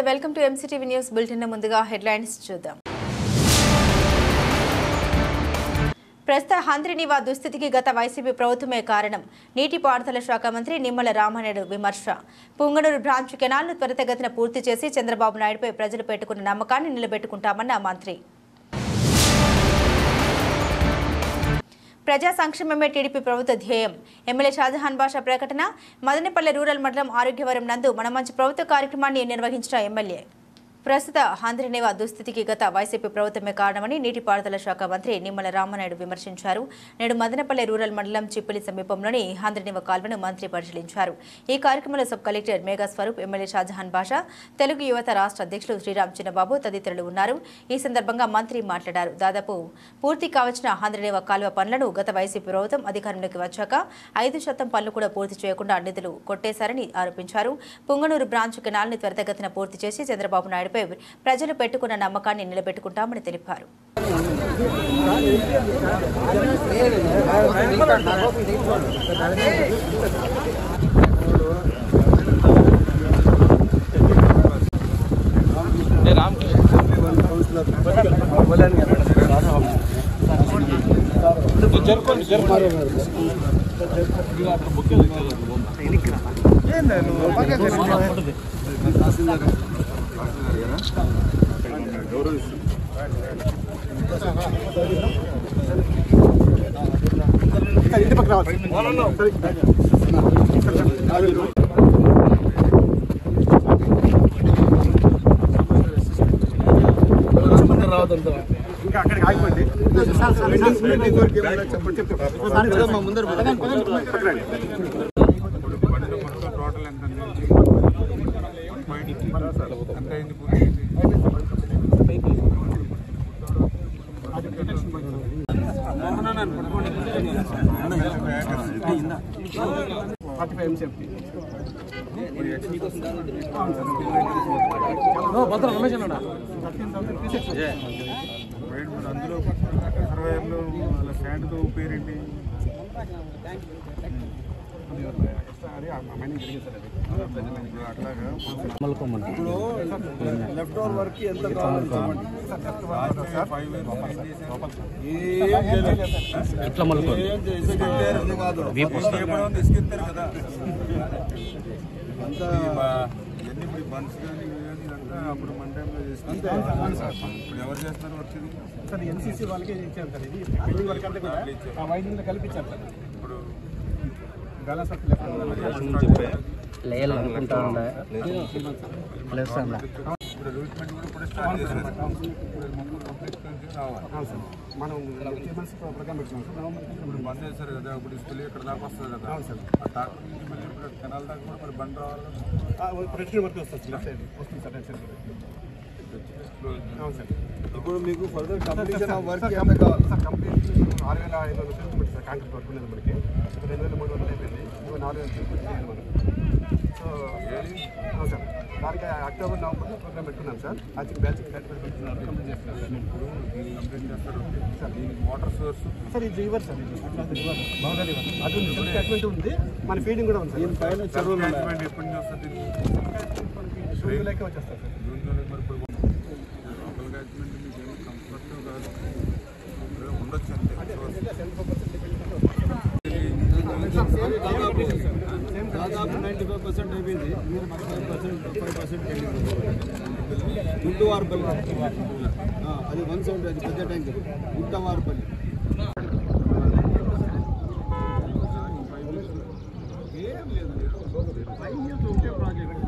Welcome to MCTV news bulletin. ముందుగా headlines చూద్దాం. ప్రస్తుత హంద్రినీవా దుస్థితికి గత వైసీపీ ప్రభుత్వమే కారణం. నీటిపారుదల శాఖ మంత్రి నిమ్మల రామానాయుడు విమర్శ. పుంగనూరు బ్రాంచ్ కెనాల్ను త్వరితగతిన పూర్తి చేసి చంద్రబాబు నాయుడుపై ప్రజలు పెట్టుకున్న నమ్మకాన్ని నిలబెట్టుకుంటామన్న మంత్రి. ప్రజా సంక్షేమమే టీడీపీ ప్రభుత్వ ధ్యేయం. ఎమ్మెల్యే షాజహాన్ బాషా ప్రకటన. మదనపల్లె రూరల్ మండలం ఆరోగ్యవరం నందు మన మంచి ప్రభుత్వ కార్యక్రమాన్ని నిర్వహించిన ఎమ్మెల్యే. ప్రస్తుత హంద్రినీవా దుస్థితికి గత వైసీపీ ప్రభుత్వమే కారణమని నీటిపారుదల శాఖ మంత్రి నిమ్మల రామానాయుడు విమర్శించారు. నేడు మదనపల్లె రూరల్ మండలం చిప్పిలి సమీపంలోని హంద్రినీవా కాల్వను మంత్రి పరిశీలించారు. ఈ కార్యక్రమంలో sub collector Megha Swaroop, MLA Shahjahan Basha, Telugu Yuvatha రాష్ట్ర అధ్యక్షులు శ్రీరామ్ చిన్నబాబు తదితరులు ఉన్నారు. ఈ సందర్భంగా మంత్రి మాట్లాడారు. దాదాపు పూర్తి కావచ్చిన హంద్రినీవా కాల్వ పనులను గత వైసీపీ ప్రభుత్వం అధికారంలోకి వచ్చాక 5% పనులు కూడా పూర్తి చేయకుండా నిధులు కొట్టేశారని ఆరోపించారు. పుంగనూరు బ్రాంచ్ కెనాల్ని త్వరితగతిన పూర్తి చేసి చంద్రబాబు నాయుడు ప్రజలు పెట్టుకున్న నమ్మకాన్ని నిలబెట్టుకుంటామని తెలిపారు. ఇంటి పక్కన ఇంకా అక్కడికి ఆగిపోండి. ముందర టోటల్ ఎంత అందులో రిజర్వాయర్లో వాళ్ళ స్టాండ్తో పేరేంటి లెఫ్ట్ ఓవర్ వర్క్ ఎంత తీసుకెళ్తారు కదా అంతా ఎన్ని బండ్స్ కానీ అప్పుడు మన టైంలో చేసుకుంటే ఇప్పుడు ఎవరు చేస్తున్నారు వర్క్ ఇది సార్? ఎన్సీసీ వాళ్ళకే ఇచ్చారు సార్. ఇది బిల్డింగ్ వర్క్ అంతా కూడా ఆ వైడింగ్లో కల్పించారు సార్. ఇప్పుడు గలా సార్ లేయాలి అనుకుంటా ఉందా ఇప్పుడు రిక్రూట్మెంట్ కూడా ఇప్పుడు స్టార్ట్ చేశారు. మనం 3 మంత్స్ ప్రోగ్రామ్ పెట్టినాం సార్. ఇప్పుడు బంద్ చేశారు కదా, ఇప్పుడు స్కూల్ ఇక్కడ దాకా వస్తుంది కదా. అవును సార్. ఆ టాక్టర్ నుంచి మళ్ళీ ఇప్పుడు కెనాల్ దాకా కూడా మరి బంద్ రావాలి. ప్రొటెక్షన్ వర్క్ వస్తుంది సార్. వస్తుంది సార్. అవును సార్. ఇప్పుడు మీకు ఫర్దర్ కంప్లీషన్ ఆఫ్ వర్క్ ఎంత కావాలి sir? Complete 6,500 sir. Contract work ఉన్నది మనకి 2,300 అయిపోయింది. 4,000 మనకి. సో అవును సార్. దానికి అక్టోబర్ నవంబర్లో ప్రోగ్రామ్ పెట్టుకున్నాం సార్. అది బ్యాచ్ కంప్లీట్ చేస్తున్నారు సార్. ఇప్పుడు కంప్లీట్ చేస్తారు సార్. దీనికి వాటర్ సోర్స్ సార్ ఇది రివర్ సార్. బాగా రివర్ అది ఉంది. అటాచ్మెంట్ ఉంది, మన ఫీడింగ్ కూడా ఉంది సార్. దీనిపైన చెరువు అటాచ్మెంట్ ఎప్పటి నుంచి వస్తుంది? జూన్ జూలైకి వచ్చేస్తారు సార్. జూన్ జూలై మరి ఇప్పుడు లోకల్ అటాచ్మెంట్ మీకు ఏమో కంఫర్ట్ కాదు ఉండొచ్చు అంతే. దాదాపు 95% అయిపోయింది. 5% గుంటువారిపల్లి అది 170 అది పెద్ద ట్యాంక్. గుంటవారిపల్లి ఏం లేదు. 5 years ఉంటే ప్రాజెక్ట్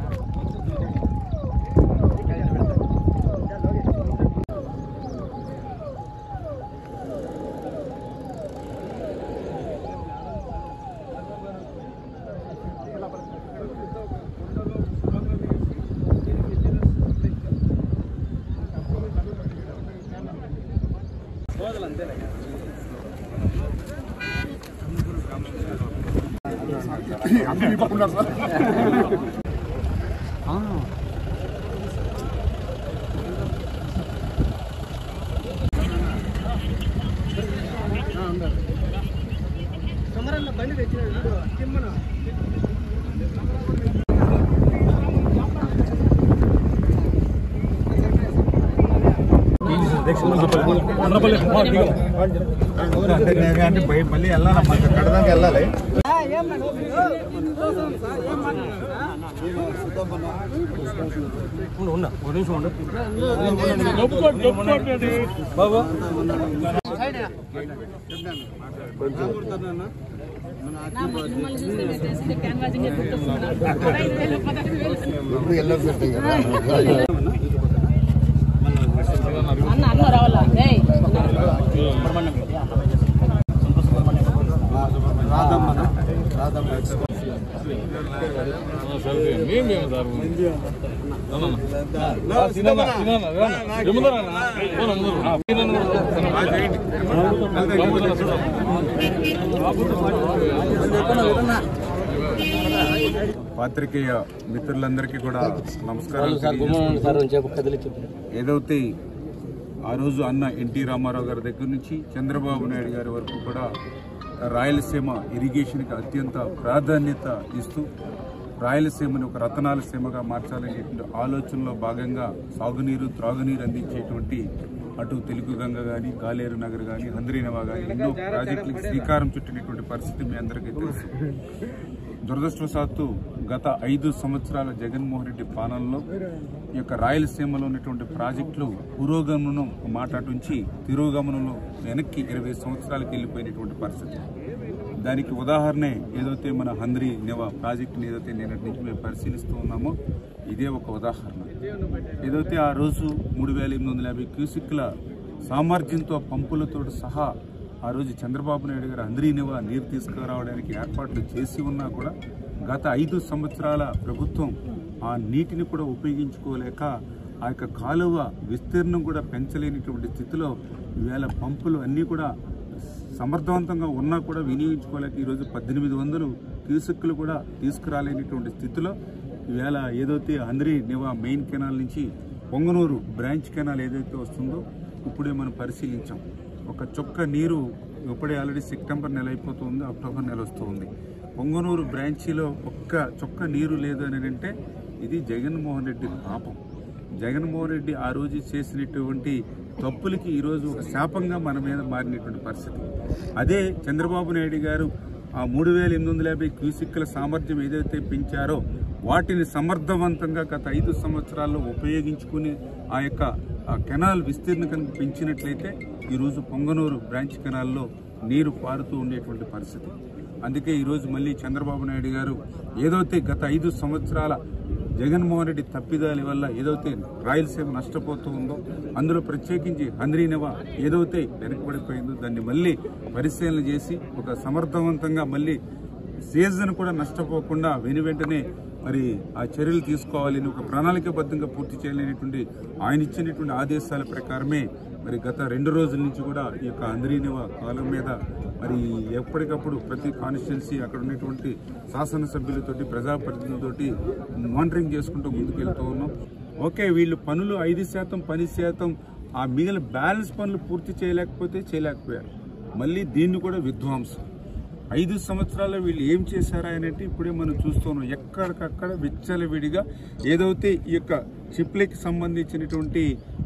అందరూ పట్టుకున్నారు సార్. సమరన్న బండి తెచ్చిన తిమ్మన మళ్ళీ వెళ్ళాలి కడదాకా వెళ్ళాలి. పాత్రికేయ మిత్రులందరికీ కూడా నమస్కారం. ఏదైతే ఆ రోజు అన్న ఎన్టీ రామారావు గారి దగ్గర నుంచి చంద్రబాబు నాయుడు గారి వరకు కూడా రాయలసీమ ఇరిగేషన్కి అత్యంత ప్రాధాన్యత ఇస్తూ రాయలసీమని ఒక రతనాల సీమగా మార్చాలనేటువంటి ఆలోచనలో భాగంగా సాగునీరు త్రాగునీరు అందించేటువంటి అటు తెలుగు గంగ కానీ గాలేరు నగర్ కానీ హంద్రీనవా కానీ ఎన్నో ప్రాజెక్టులకు శ్రీకారం చుట్టినటువంటి పరిస్థితి మీ అందరికీ తెలుసు. దురదృష్టవశాత్తు గత 5 సంవత్సరాల జగన్మోహన్ రెడ్డి పాలనలో ఈ యొక్క రాయలసీమలో ఉన్నటువంటి ప్రాజెక్టులు పురోగమనం మాట్లాడుంచి తిరోగమనంలో వెనక్కి 20 సంవత్సరాలకు వెళ్ళిపోయినటువంటి పరిస్థితి. దానికి ఉదాహరణే ఏదైతే మన హంద్రీనవా ప్రాజెక్టుని ఏదైతే నిన్నటి నుంచి మేము పరిశీలిస్తూ ఉన్నామో ఇదే ఒక ఉదాహరణ. ఏదైతే ఆ రోజు 3850 క్యూసిక్ల సామర్థ్యంతో పంపులతో సహా ఆ రోజు చంద్రబాబు నాయుడు గారు హంద్రీనవా నీరు తీసుకురావడానికి ఏర్పాట్లు చేసి ఉన్నా కూడా గత 5 సంవత్సరాల ప్రభుత్వం ఆ నీటిని కూడా ఉపయోగించుకోలేక ఆ యొక్క కాలువ విస్తీర్ణం కూడా పెంచలేనిటువంటి స్థితిలో ఈవేళ పంపులు అన్నీ కూడా సమర్థవంతంగా ఉన్నా కూడా వినియోగించుకోలేక ఈరోజు 1800 క్యూసెక్కులు కూడా తీసుకురాలేనటువంటి స్థితిలో ఈవేళ ఏదైతే హంద్రీనవా మెయిన్ కెనాల్ నుంచి పొంగనూరు బ్రాంచ్ కెనాల్ ఏదైతే వస్తుందో ఇప్పుడే మనం పరిశీలించాం. ఒక చొక్క నీరు ఇప్పుడే ఆల్రెడీ సెప్టెంబర్ నెల అయిపోతుంది, అక్టోబర్ నెల వస్తుంది. పొంగనూరు బ్రాంచీలో ఒక్క చొక్క నీరు లేదు అని అంటే ఇది జగన్మోహన్ రెడ్డి పాపం. జగన్మోహన్ రెడ్డి ఆ రోజు చేసినటువంటి తప్పులకి ఈరోజు ఒక శాపంగా మన మీద మారినటువంటి పరిస్థితి. అదే చంద్రబాబు నాయుడు గారు ఆ 3850 క్యూసిక్ల సామర్థ్యం ఏదైతే పెంచారో వాటిని సమర్థవంతంగా గత 5 సంవత్సరాల్లో ఉపయోగించుకుని ఆ యొక్క కెనాల్ విస్తీర్ణ కనుక పెంచినట్లయితే ఈరోజు పొంగనూరు బ్రాంచ్ కెనాల్లో నీరు పారుతూ ఉండేటువంటి పరిస్థితి. అందుకే ఈరోజు మళ్ళీ చంద్రబాబు నాయుడు గారు ఏదైతే గత 5 సంవత్సరాల జగన్మోహన్ రెడ్డి తప్పిదాల వల్ల ఏదైతే రాయలసీమ నష్టపోతూ ఉందో అందులో ప్రత్యేకించి హంద్రీనవా ఏదైతే వెనకబడిపోయిందో దాన్ని మళ్ళీ పరిశీలన చేసి ఒక సమర్థవంతంగా మళ్ళీ సీజన్ కూడా నష్టపోకుండా వెనువెంటనే మరి ఆ చర్యలు తీసుకోవాలని ఒక ప్రణాళికాబద్ధంగా పూర్తి చేయాలనేటువంటి ఆయన ఇచ్చినటువంటి ఆదేశాల ప్రకారమే మరి గత 2 రోజుల నుంచి కూడా ఈ యొక్క హంద్రీనవా కాలం మీద మరి ఎప్పటికప్పుడు ప్రతి కాన్స్టిట్యున్సీ అక్కడ ఉన్నటువంటి శాసనసభ్యులతోటి ప్రజాప్రతినిధులతోటి మానిటరింగ్ చేసుకుంటూ ముందుకెళ్తూ ఉన్నాం. ఓకే, వీళ్ళు పనులు 5% 10% ఆ మిగిలిన బ్యాలెన్స్ పనులు పూర్తి చేయలేకపోయారు. మళ్ళీ దీన్ని కూడా విధ్వంసం. 5 సంవత్సరాల్లో వీళ్ళు ఏం చేశారా అంటే ఇప్పుడే మనం చూస్తున్నాం. ఎక్కడికక్కడ విచ్చలవిడిగా ఏదైతే ఈ యొక్క చిప్లకి సంబంధించినటువంటి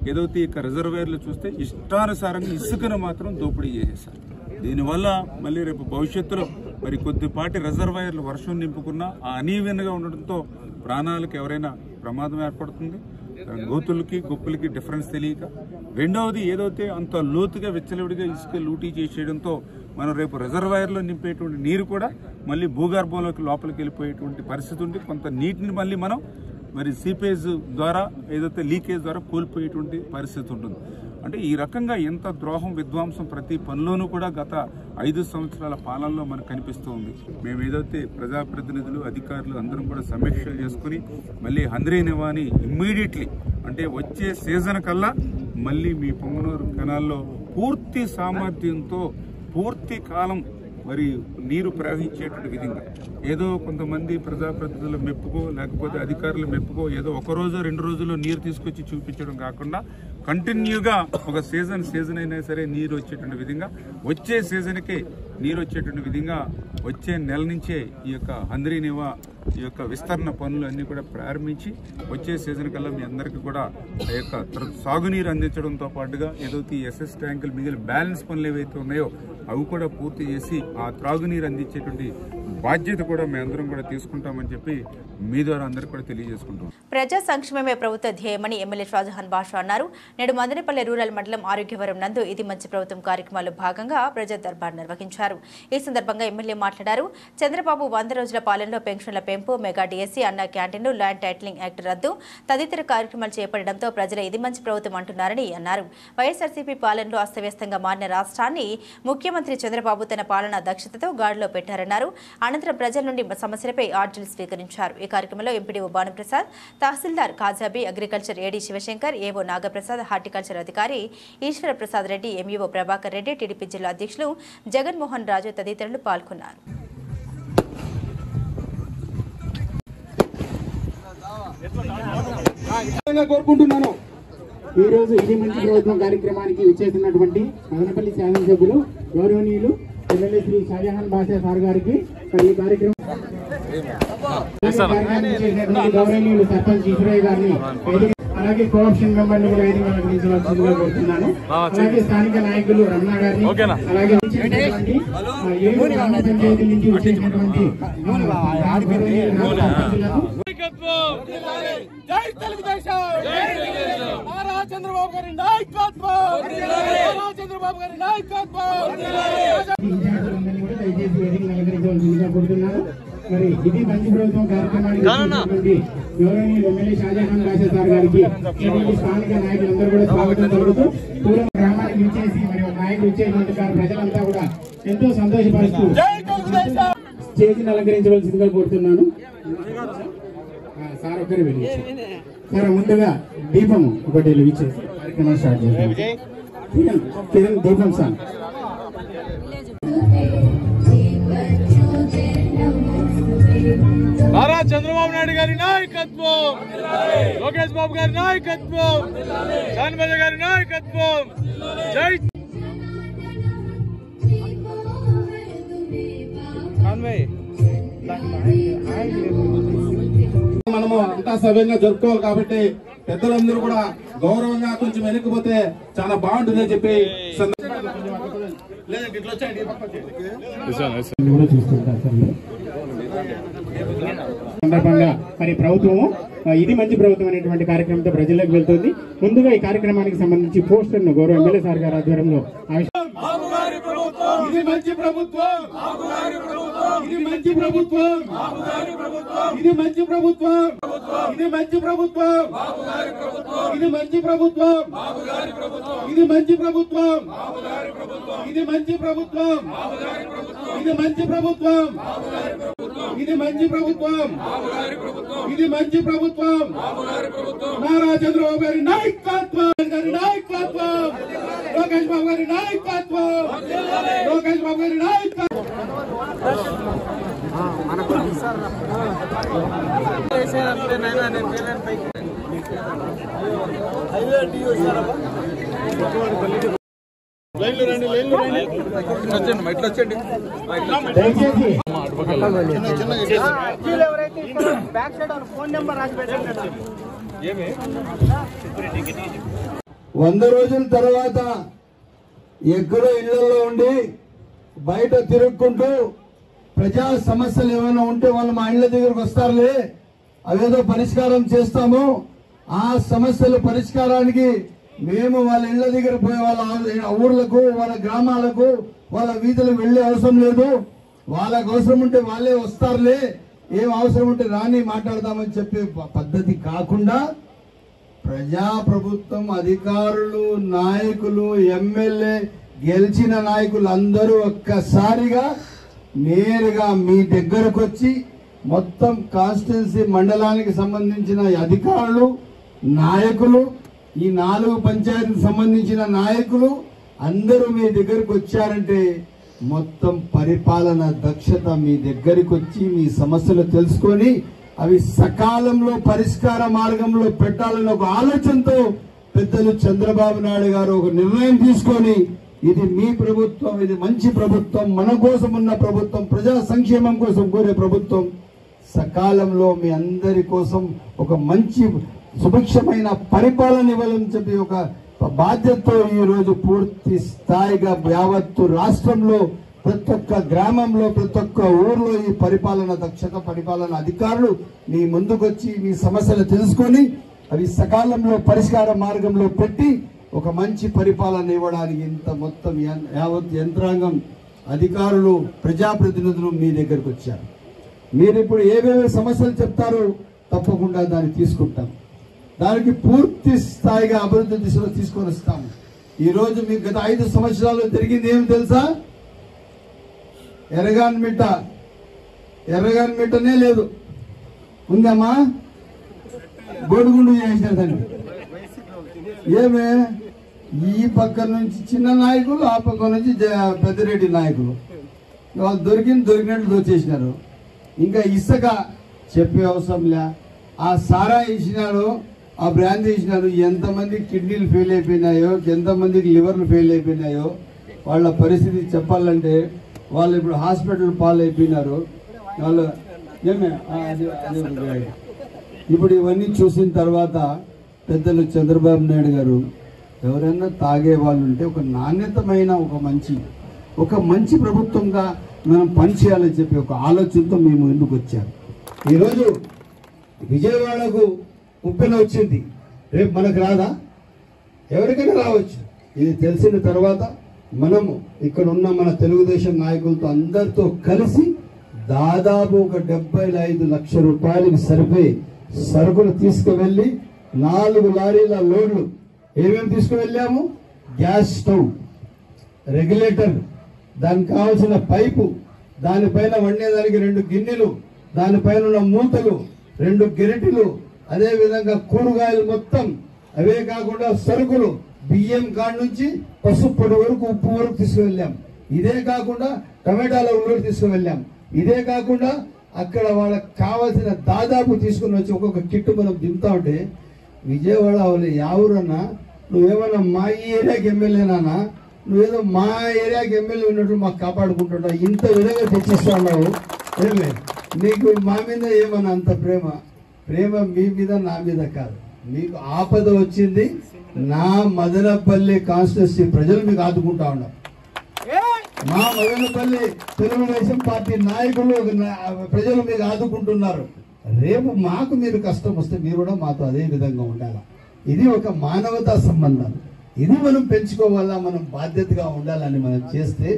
ఏదైతే ఈ యొక్క రిజర్వేర్లు చూస్తే ఇష్టానుసారంగా ఇసుకను మాత్రం దోపిడీ చేసేశారు. దీనివల్ల మళ్ళీ రేపు భవిష్యత్తులో మరి కొద్దిపాటి రిజర్వాయర్లు వర్షం నింపుకున్నా ఆ అనీవెన్గా ఉండడంతో ప్రాణాలకు ఎవరైనా ప్రమాదం ఏర్పడుతుంది. గోతులకి గొప్పలకి డిఫరెన్స్ తెలియక. రెండవది ఏదైతే అంత లోతుగా విచ్చలవిడిగా ఇసుక లూటీ చేసేయడంతో మనం రేపు రిజర్వాయర్లో నింపేటువంటి నీరు కూడా మళ్ళీ భూగర్భంలోకి లోపలికి వెళ్ళిపోయేటువంటి పరిస్థితి ఉంది. కొంత నీటిని మళ్ళీ మనం మరి సీపేజ్ ద్వారా ఏదైతే లీకేజ్ ద్వారా కోల్పోయేటువంటి పరిస్థితి ఉంటుంది. అంటే ఈ రకంగా ఎంత ద్రోహం విధ్వంసం ప్రతి పనిలోనూ కూడా గత 5 సంవత్సరాల పాలనలో మనకు కనిపిస్తూ ఉంది. మేము ఏదైతే ప్రజాప్రతినిధులు అధికారులు అందరం కూడా సమీక్షలు చేసుకుని మళ్ళీ హంద్రీనవాని ఇమ్మీడియట్లీ అంటే వచ్చే సీజన్ కల్లా మళ్ళీ మీ పొంగనూరు కెనాల్లో పూర్తి సామర్థ్యంతో పూర్తి కాలం మరి నీరు ప్రవహించేటువంటి విధంగా ఏదో కొంతమంది ప్రజాప్రతినిధుల మెప్పుకో లేకపోతే అధికారుల మెప్పుకో ఏదో 1 రోజు 2 రోజుల్లో నీరు తీసుకొచ్చి చూపించడం కాకుండా కంటిన్యూగా ఒక సీజన్ అయినా సరే నీరు వచ్చేటువంటి విధంగా వచ్చే సీజన్కి నీరు వచ్చేటువంటి విధంగా వచ్చే నెల నుంచే ఈ యొక్క హంద్రీనివా ఈ యొక్క విస్తరణ పనులు అన్నీ కూడా ప్రారంభించి వచ్చే సీజన్ కల్లా మీ అందరికీ కూడా ఆ యొక్క సాగునీరు అందించడంతో పాటుగా ఏదైతే ఈ ఎస్ఎస్ ట్యాంకులు మిగిలిన బ్యాలెన్స్ పనులు ఏవైతే ఉన్నాయో అవి కూడా పూర్తి చేసి ఆ త్రాగునీరు అందించేటువంటి బాధ్యత కూడా మేమందరం కూడా తీసుకుంటామని చెప్పి మీ ద్వారా అందరికీ కూడా తెలియజేసుకుంటాం. ప్రజా సంక్షేమమే ప్రభుత్వ ధ్యేయమని ఎమ్మెల్యే షాజహాన్ బాషా అన్నారు. నేడు మదనపల్లె రూరల్ మండలం ఆరోగ్యవరం నందు ఇది మంచి ప్రభుత్వం కార్యక్రమాల్లో భాగంగా ప్రజా దర్బార్ నిర్వహించారు. ఈ సందర్భంగా ఎమ్మెల్యే మాట్లాడారు. చంద్రబాబు 100 రోజుల పాలనలో పెన్షన్ల పెంపు, మెగా డిఎస్సీ, అన్నా క్యాంటీన్లు, ల్యాండ్ టైటిలింగ్ యాక్ట్ రద్దు తదితర కార్యక్రమాలు చేపట్టడంతో ప్రజలు ఇది మంచి ప్రభుత్వం అంటున్నారని అన్నారు. వైఎస్ఆర్సీపీ పాలనలో అస్తవ్యస్తంగా మారిన రాష్ట్రాన్ని ముఖ్యమంత్రి చంద్రబాబు తన పాలనా దక్షతతో గాడిలో పెట్టారన్నారు. అనంతరం ప్రజల నుండి సమస్యలపై ఆర్జీలు స్వీకరించారు. ఈ కార్యక్రమంలో ఎంపీడీఓ భానుప్రసాద్, తహసీల్దార్ ఖాజాబీ, అగ్రికల్చర్ ఏడీ శివశంకర్, ఏవో నాగప్రసాద్, హార్టికల్చర్ అధికారి ఈశ్వర ప్రసాద్ రెడ్డి, ఎంఈఓ ప్రభాకర్ రెడ్డి, టీడీపీ జిల్లా అధ్యక్షులు జగన్మోహన్ రాజు తదితరులు పాల్గొన్నారు. కోరుకుంటున్నాను. ఈ రోజు ఇది మంచి ప్రభుత్వం కార్యక్రమానికి విచ్చేసినటువంటి మదనపల్లి శాసనసభ్యులు గౌరవనీయులు ఎమ్మెల్యే శ్రీ షాజహాన్ బాషా సార్ గారికి ఈ కార్యక్రమం గౌరవనీయులు సర్పంచ్ ఈశ్వరయ్య గారిని అలాగే కోఆప్షన్ మెంబర్ని కూడా వేదిక అలంకరించవలసిందిగా కోరుతున్నాను. అలాగే స్థానిక నాయకులు రమణ గారిని అలాగే గ్రామ పంచాయతీ నుంచి వచ్చేసినటువంటి చంద్రబాబు గారి నాయకత్వం దయచేసి వేదిక అలంకరించవలసిందిగా కోరుతున్నాను. మరి ఇది మంచి ప్రభుత్వం కార్యక్రమానికి గౌరవనీయులు ఎమ్మెల్యే షాజహాన్ బాషా సార్ గారికి స్థానిక నాయకులందరూ కూడా స్వాగతం పలుకుతూ పూర్వం గ్రామానికి విచ్చేసి మరి ఒక నాయకుడు ఇచ్చేటువంటి ప్రజలంతా కూడా ఎంతో సంతోషపరుస్తూ స్టేజ్ని అలంకరించవలసిందిగా కోరుతున్నాను. సార్ ఒక్కరి వెళ్ళి సార్ ముందుగా దీపము ఒకటి వెలిగించేసి కార్యక్రమం స్టార్ట్ చేస్తాం. కిరణ్ దీపం సార్. నారా చంద్రబాబు నాయుడు గారి నాయకత్వం, లోకేష్ బాబు గారి నాయకత్వం, శాన్బజ గారి నాయకత్వం. జై మనము అంతా సవ్యంగా జరుపుకోవాలి కాబట్టి పెద్దలందరూ కూడా గౌరవంగా కొంచెం వెనక్కిపోతే చాలా బాగుంటుందని చెప్పి సందర్భంగా మరి ప్రభుత్వము ఇది మంచి ప్రభుత్వం అనేటువంటి కార్యక్రమంతో ప్రజల్లోకి వెళ్తుంది. ముందుగా ఈ కార్యక్రమానికి సంబంధించి పోస్టర్ ను గౌరవ ఎమ్మెల్యే సార్ గారి ఆధ్వర్యంలో ఇది మంచి ప్రభుత్వం, ఇది మంచి ప్రభుత్వం, ఇది మంచి ప్రభుత్వం, ఇది మంచి ప్రభుత్వం, ఇది మంచి ప్రభుత్వం, ఇది మంచి ప్రభుత్వం, ఇది మంచి ప్రభుత్వం, ఇది మంచి ప్రభుత్వం, ఇది మంచి ప్రభుత్వం, ఇది మంచి ప్రభుత్వం. నారా చంద్రబాబు గారి నాయకత్వం, గారి నాయకత్వం, లోకేష్ బాబు గారి నాయకత్వం, లోకేష్ బాబు గారి నాయకత్వం. వంద రోజుల తర్వాత ఎక్కడో ఇళ్లలో ఉండి బయట తిరుగుకుంటూ ప్రజా సమస్యలు ఏమైనా ఉంటే వాళ్ళు మా ఇళ్ల దగ్గరకు వస్తారులే, అవేదో పరిష్కారం చేస్తాము, ఆ సమస్యల పరిష్కారానికి మేము వాళ్ళ ఇళ్ల దగ్గర పోయి వాళ్ళ ఊర్లకు, వాళ్ళ గ్రామాలకు, వాళ్ళ వీధులకు వెళ్లే అవసరం లేదు, వాళ్ళకు అవసరం ఉంటే వాళ్ళే వస్తారులే, ఏం అవసరం ఉంటే రాని మాట్లాడదామని చెప్పే పద్ధతి కాకుండా ప్రజాప్రభుత్వం అధికారులు, నాయకులు, ఎమ్మెల్యే, గెలిచిన నాయకులు అందరూ ఒక్కసారిగా నేరుగా మీ దగ్గరకు వచ్చి మొత్తం కాన్స్టిట్యున్సీ మండలానికి సంబంధించిన అధికారులు, నాయకులు, ఈ 4 పంచాయతీలకు సంబంధించిన నాయకులు అందరూ మీ దగ్గరకు వచ్చారంటే మొత్తం పరిపాలన దక్షత మీ దగ్గరికి వచ్చి మీ సమస్యలు తెలుసుకొని అవి సకాలంలో పరిష్కార మార్గంలో పెట్టాలన్న ఒక ఆలోచనతో పెద్దలు చంద్రబాబు నాయుడు గారు ఒక నిర్ణయం తీసుకొని ఇది మీ ప్రభుత్వం, ఇది మంచి ప్రభుత్వం, మన కోసం ఉన్న ప్రభుత్వం, ప్రజా సంక్షేమం కోసం కోరే ప్రభుత్వం, సకాలంలో మీ అందరి కోసం ఒక మంచి సుభిక్షమైన పరిపాలన ఇవ్వాలని చెప్పి ఒక బాధ్యతతో ఈ రోజు పూర్తి స్థాయిగా యావత్తు రాష్ట్రంలో ప్రతి ఒక్క గ్రామంలో ప్రతి ఒక్క ఊర్లో ఈ పరిపాలన దక్షత పరిపాలన అధికారులు మీ ముందుకొచ్చి మీ సమస్యలు తెలుసుకొని అవి సకాలంలో పరిష్కార మార్గంలో పెట్టి ఒక మంచి పరిపాలన ఇవ్వడానికి ఇంత మొత్తం యావత్ యంత్రాంగం అధికారులు ప్రజాప్రతినిధులు మీ దగ్గరకు వచ్చారు. మీరు ఇప్పుడు ఏవేవి సమస్యలు చెప్తారో తప్పకుండా దాన్ని తీసుకుంటాం, దానికి పూర్తి స్థాయిగా అభివృద్ధి దిశలో తీసుకొని వస్తాము. ఈ రోజు మీకు గత 5 సంవత్సరాల్లో జరిగింది ఏమి తెలుసా? ఎర్రగాన్మిట్టనే లేదు, ఉందమ్మా గోడుగుండు చేసినారు దాన్ని. ఏమే ఈ పక్క నుంచి చిన్న నాయకులు, ఆ పక్క నుంచి పెద్దరెడ్డి నాయకులు వాళ్ళు దొరికినట్లు దోచేసినారు. ఇంకా ఇసుక చెప్పే అవసరం లే, ఆ సారా ఇచ్చినారు, ఆ బ్రాందీ ఇచ్చినారు. ఎంతమంది కిడ్నీలు ఫెయిల్ అయిపోయినాయో, ఎంతమందికి లివర్లు ఫెయిల్ అయిపోయినాయో వాళ్ళ పరిస్థితి చెప్పాలంటే వాళ్ళు ఇప్పుడు హాస్పిటల్ పాలైపోయినారు. వాళ్ళు ఏమే ఇప్పుడు ఇవన్నీ చూసిన తర్వాత పెద్దలు చంద్రబాబు నాయుడు గారు ఎవరైనా తాగే వాళ్ళు ఉంటే ఒక నాణ్యతమైన ఒక మంచి ప్రభుత్వంగా మనం పనిచేయాలని చెప్పి ఒక ఆలోచనతో మేము ముందుకు వచ్చారు. ఈరోజు విజయవాడకు ఉప్పెన వచ్చింది, రేపు మనకు రాదా? ఎవరికైనా రావచ్చు. ఇది తెలిసిన తర్వాత మనము ఇక్కడ ఉన్న మన తెలుగుదేశం నాయకులతో అందరితో కలిసి దాదాపు ఒక 75 లక్షల రూపాయలకి సరిపోయి సరుకులు తీసుకువెళ్ళి 4 లారీల లోడ్లు ఏమేమి తీసుకువెళ్ళాము? గ్యాస్ స్టవ్, రెగ్యులేటర్, దానికి కావాల్సిన పైపు, దానిపైన వండేదానికి 2 గిన్నెలు, దానిపైన ఉన్న మూతలు, 2 గెరిటెలు, అదే విధంగా కూరగాయలు మొత్తం, అవే కాకుండా సరుకులు బియ్యం కాడ నుంచి పసుపు పొడి వరకు, ఉప్పు వరకు తీసుకువెళ్ళాం. ఇదే కాకుండా టమాటాల ఉల్లిగడ్డ తీసుకువెళ్ళాం. ఇదే కాకుండా అక్కడ వాళ్ళకి కావాల్సిన దాదాపు తీసుకుని వచ్చి ఒక్కొక్క కిట్టు మనం దింపుతా ఉంటే విజయవాడ వాళ్ళు ఎవరన్నా నువ్వేమన్నా మా ఏరియాకి ఎమ్మెల్యేనా, నువ్వేదో మా ఏరియాకి ఎమ్మెల్యే ఉన్నట్టు మాకు కాపాడుకుంటున్నావు, ఇంత విధంగా తెచ్చిస్తా ఉన్నావు. నీకు మా మీద ఏమన్నా అంత ప్రేమ మీ మీద నా మీద కాదు. మీకు ఆపద వచ్చింది, నా మదనపల్లి కాన్స్టిట్యూన్సీ ప్రజలు మీకు ఆదుకుంటా ఉన్నారు. మా మదనపల్లి తెలుగుదేశం పార్టీ నాయకులు ప్రజలు మీకు ఆదుకుంటున్నారు. రేపు మాకు మీరు కష్టం వస్తే మీరు కూడా మాతో అదే విధంగా ఉండాలి. ఇది ఒక మానవతా సంబంధం, ఇది మనం పెంచుకోవాలా, మనం బాధ్యతగా ఉండాలని మనం చేస్తే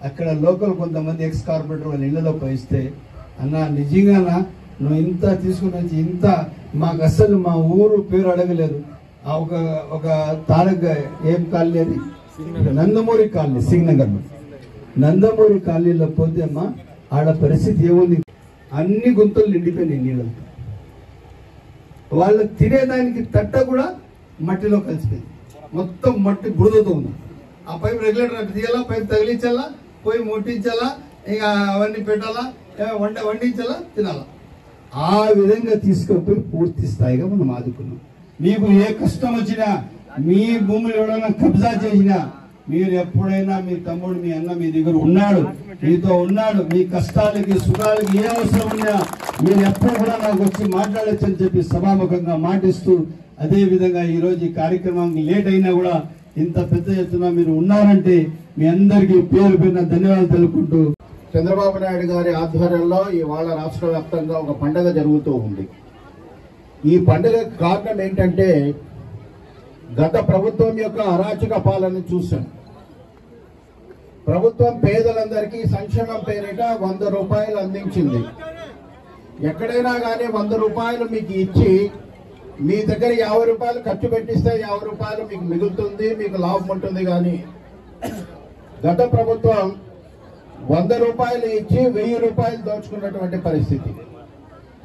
అక్కడ లోకల్ కొంతమంది ఎక్స్ కార్పొరేటర్ వాళ్ళ ఇళ్లలో పోయిస్తే అన్న నిజంగానా నువ్వు ఇంత తీసుకుని వచ్చి ఇంత మాకు అసలు మా ఊరు పేరు అడగలేదు. ఒక తారక ఏం కాలనీ అది నందమూరి కాలనీ, సింగనగర్ నందమూరి కాలనీలో పోతే అమ్మా ఆడ పరిస్థితి ఏముంది, అన్ని గుంతలు నిండిపోయినాయి నీళ్ళతో. వాళ్ళు తినేదానికి తట్ట కూడా మట్టిలో కలిసిపోయింది, మొత్తం మట్టి బురదతో ఉంది. ఆ పైపు రెగ్యులేటర్ అట్టు తీయాలా, పైపు తగిలించాలా, పోయి ముట్టించాలా, ఇక అవన్నీ పెట్టాలా, వండించాలా, తినాలా. ఆ విధంగా తీసుకుపోయి పూర్తి స్థాయిగా మనం ఆదుకున్నాం. మీకు ఏ కష్టం వచ్చినా, మీ భూములు ఎవరైనా కబ్జా చేసినా, మీరు ఎప్పుడైనా మీ తమ్ముడు మీ అన్న మీ దగ్గర ఉన్నాడు, మీతో ఉన్నాడు. మీ కష్టాలకి సుఖాలకి ఏ అవసరం ఉన్నా మీరు ఎప్పుడు కూడా నాకు వచ్చి మాట్లాడచ్చు అని చెప్పి సభాముఖంగా మాటిస్తూ, అదే విధంగా ఈరోజు ఈ కార్యక్రమానికి లేట్ అయినా కూడా ఇంత పెద్ద ఎత్తున మీరు ఉన్నారంటే మీ అందరికీ పేరు పేరున ధన్యవాదాలు తెలుపుకుంటూ, చంద్రబాబు నాయుడు గారి ఆధ్వర్యంలో ఇవాళ రాష్ట్ర వ్యాప్తంగా ఒక పండుగ జరుగుతూ ఉంది. ఈ పండుగకు కారణం ఏంటంటే గత ప్రభుత్వం యొక్క అరాచక పాలన చూసాం. ప్రభుత్వం పేదలందరికీ సంక్షేమం పేరిట 100 రూపాయలు అందించింది. ఎక్కడైనా కానీ 100 రూపాయలు మీకు ఇచ్చి మీ దగ్గర 50 రూపాయలు ఖర్చు పెట్టిస్తే 50 రూపాయలు మీకు మిగులుతుంది, మీకు లాభం ఉంటుంది. కానీ గత ప్రభుత్వం 100 రూపాయలు ఇచ్చి 1000 రూపాయలు దోచుకున్నటువంటి పరిస్థితి.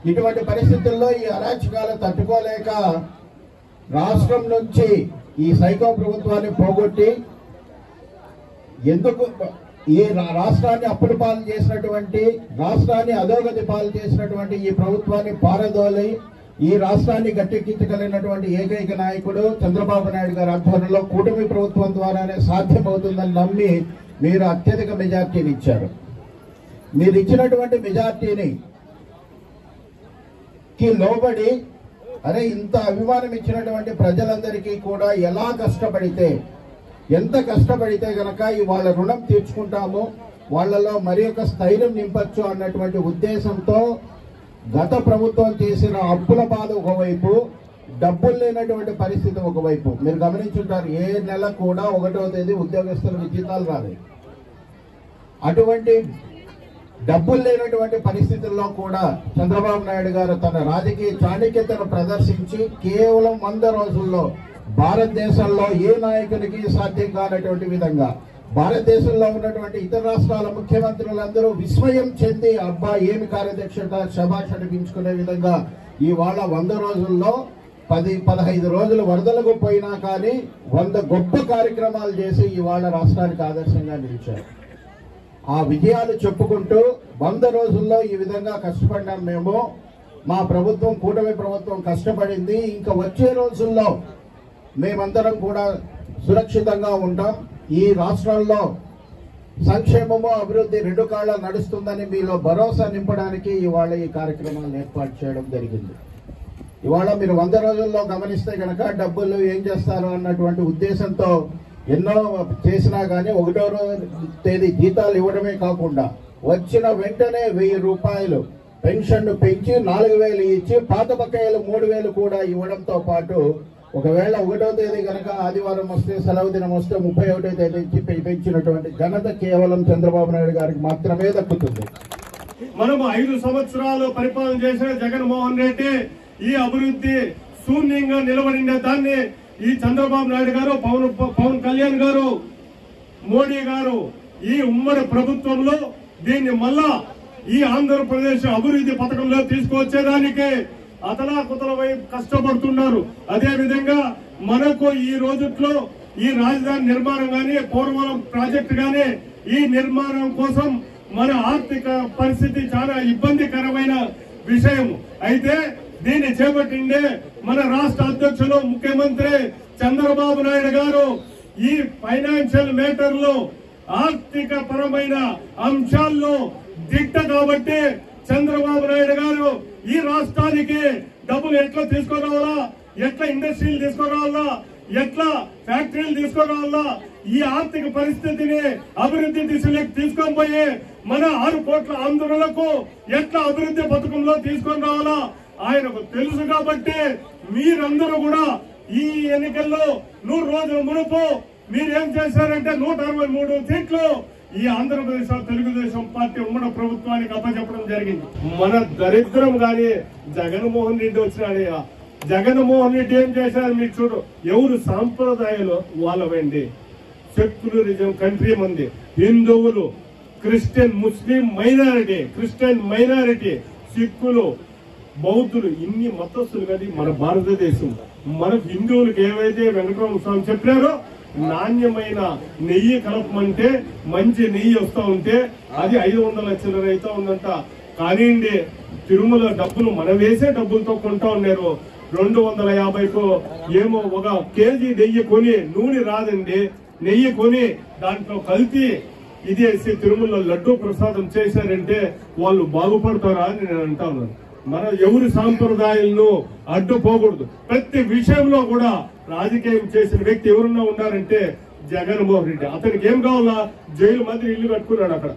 ఇటువంటి పరిస్థితుల్లో ఈ అరాచకాలు తట్టుకోలేక రాష్ట్రం నుంచి ఈ సైకో ప్రభుత్వాన్ని పోగొట్టి, ఎందుకు ఈ రాష్ట్రాన్ని అప్పుల పాలు చేసినటువంటి, రాష్ట్రాన్ని అధోగతి పాలు చేసినటువంటి ఈ ప్రభుత్వాన్ని పారదోలి ఈ రాష్ట్రాన్ని గట్టెక్కించగలిగినటువంటి ఏకైక నాయకుడు చంద్రబాబు నాయుడు గారి ఆధ్వర్యంలో కూటమి ప్రభుత్వం ద్వారానే సాధ్యమవుతుందని నమ్మి మీరు అత్యధిక మెజార్టీని ఇచ్చారు. మీరు ఇచ్చినటువంటి మెజార్టీని లోబడి అరే ఇంత అభిమానం ఇచ్చినటువంటి ప్రజలందరికీ కూడా ఎలా కష్టపడితే ఎంత కష్టపడితే గనక వాళ్ళ రుణం తీర్చుకుంటామో వాళ్ళలో మరి ఒక స్థైర్యం నింపచ్చు అన్నటువంటి ఉద్దేశంతో గత ప్రభుత్వం చేసిన అప్పుల బాధ ఒకవైపు, డబ్బులు లేనటువంటి పరిస్థితి ఒకవైపు. మీరు గమనించుంటారు, ఏ నెల కూడా 1వ తేదీ ఉద్యోగస్తులకు జీతాలు రాలేదు. అటువంటి డబ్బులు లేనటువంటి పరిస్థితుల్లో కూడా చంద్రబాబు నాయుడు గారు తన రాజకీయ చాణక్యతను ప్రదర్శించి కేవలం 100 రోజుల్లో భారతదేశంలో ఏ నాయకునికి సాధ్యం కానటువంటి విధంగా భారతదేశంలో ఉన్నటువంటి ఇతర రాష్ట్రాల ముఖ్యమంత్రులందరూ విస్మయం చెంది అబ్బా ఏమి కార్యదక్షత శభాష్ అనిపించుకునే విధంగా ఇవాళ 100 రోజుల్లో 10-15 రోజులు వరదలకు పోయినా కానీ 100 గొప్ప కార్యక్రమాలు చేసి ఇవాళ రాష్ట్రానికి ఆదర్శంగా నిలిచారు. ఆ విజయాలు చెప్పుకుంటూ 100 రోజుల్లో ఈ విధంగా కష్టపడ్డాం మేము, మా ప్రభుత్వం కూటమి ప్రభుత్వం కష్టపడింది, ఇంకా వచ్చే రోజుల్లో మేమందరం కూడా సురక్షితంగా ఉంటాం, ఈ రాష్ట్రంలో సంక్షేమము అభివృద్ధి 2 కాళ్ళ నడుస్తుందని మీలో భరోసా నింపడానికి ఇవాళ ఈ కార్యక్రమాలను ఏర్పాటు చేయడం జరిగింది. ఇవాళ మీరు 100 రోజుల్లో గమనిస్తే కనుక డబ్బులు ఏం చేస్తారు అన్నటువంటి ఉద్దేశంతో ఎన్నో చేసినా కానీ 1వ తేదీ జీతాలు ఇవ్వడమే కాకుండా వచ్చిన వెంటనే 1000 రూపాయలు పెన్షన్ పెంచి 4000 ఇచ్చి పాత బకాయిలు 3000 కూడా ఇవ్వడంతో పాటు ఒకవేళ 1వ తేదీ కనుక ఆదివారం వస్తే సెలవు దినం వస్తే 31వ తేదీ నుంచి పెంచినటువంటి ఘనత కేవలం చంద్రబాబు నాయుడు గారికి మాత్రమే దక్కుతుంది. మనము 5 సంవత్సరాలు పరిపాలన చేసిన జగన్మోహన్ రెడ్డి ఈ అభివృద్ధి శూన్యంగా నిలబడిన దాన్ని ఈ చంద్రబాబు నాయుడు గారు, పవన్ కళ్యాణ్ గారు, మోడీ గారు ఈ ఉమ్మడి ప్రభుత్వంలో దీన్ని మళ్ళా ఈ ఆంధ్రప్రదేశ్ అభివృద్ధి పథకంలో తీసుకువచ్చేదానికి అతలాకుతల వైపు కష్టపడుతున్నారు. అదే విధంగా మనకు ఈ రోజుట్లో ఈ రాజధాని నిర్మాణం గానీ, పోలవరం ప్రాజెక్టు గానీ ఈ నిర్మాణం కోసం మన ఆర్థిక పరిస్థితి చాలా ఇబ్బందికరమైన విషయం. అయితే దీన్ని చేపట్టిండే మన రాష్ట్ర అధ్యక్షులు ముఖ్యమంత్రి చంద్రబాబు నాయుడు గారు ఈ ఫైనాన్షియల్ మేటర్ లో ఆర్థిక పరమైన అంశాల్లో దిట్ట కాబట్టి చంద్రబాబు నాయుడు గారు ఈ రాష్ట్రానికి డబ్బులు ఎట్లా తీసుకురావాలా, ఎట్లా ఇండస్ట్రీలు తీసుకురావాలా, ఎట్లా ఫ్యాక్టరీలు తీసుకురావాలా, ఈ ఆర్థిక పరిస్థితిని అభివృద్ధి దిశలోకి తీసుకొని పోయి మన 6 కోట్ల ఆంధ్రులకు ఎట్లా అభివృద్ధి పథకంలో తీసుకొని రావాలా ఆయనకు తెలుసు. కాబట్టి మీరందరూ కూడా ఈ ఎన్నికల్లో 100 రోజుల మునుపు మీరేం చేశారంటే 163 సీట్లు ఈ ఆంధ్రప్రదేశ్ తెలుగుదేశం పార్టీ ఉమ్మడి ప్రభుత్వానికి అప్పచెప్పడం జరిగింది. మన దరిద్రం గాని జగన్మోహన్ రెడ్డి వచ్చినాడయ్యా. జగన్మోహన్ రెడ్డి ఏం చేశారు మీకు చూడు. ఎవరు సాంప్రదాయాలు వాళ్ళవండి. సెక్యులరిజం కంట్రీ మంది, హిందువులు, క్రిస్టియన్, ముస్లిం మైనారిటీ, క్రిస్టియన్ మైనారిటీ, సిక్కులు, బౌద్ధులు, ఇన్ని మతస్థులు కానీ మన భారతదేశం. మనకు హిందువులకు ఏవైతే వెంకటరమణ స్వామి చెప్పారో నాణ్యమైన నెయ్యి కలపమంటే మంచి నెయ్యి వస్తా ఉంటే అది 500 లక్షల అయితే ఉందంట. కానీ తిరుమల డబ్బులు మనం వేసే డబ్బులతో కొంటా ఉన్నారు. 250కు ఏమో 1 కేజీ నెయ్యి కొని, నూనె రాదండి, నెయ్యి కొని దాంట్లో కల్తీ ఇదేసి తిరుమల లడ్డూ ప్రసాదం చేశారంటే వాళ్ళు బాగుపడతారా అని నేను అంటా ఉన్నాను. మన ఎవరి సాంప్రదాయాలను అడ్డుపోకూడదు. ప్రతి విషయంలో కూడా రాజకీయం చేసిన వ్యక్తి ఎవరున్నా ఉన్నారంటే జగన్మోహన్ రెడ్డి. అతనికి ఏం కావాలా, జైలు మంత్రి ఇల్లు కట్టుకున్నాడు అక్కడ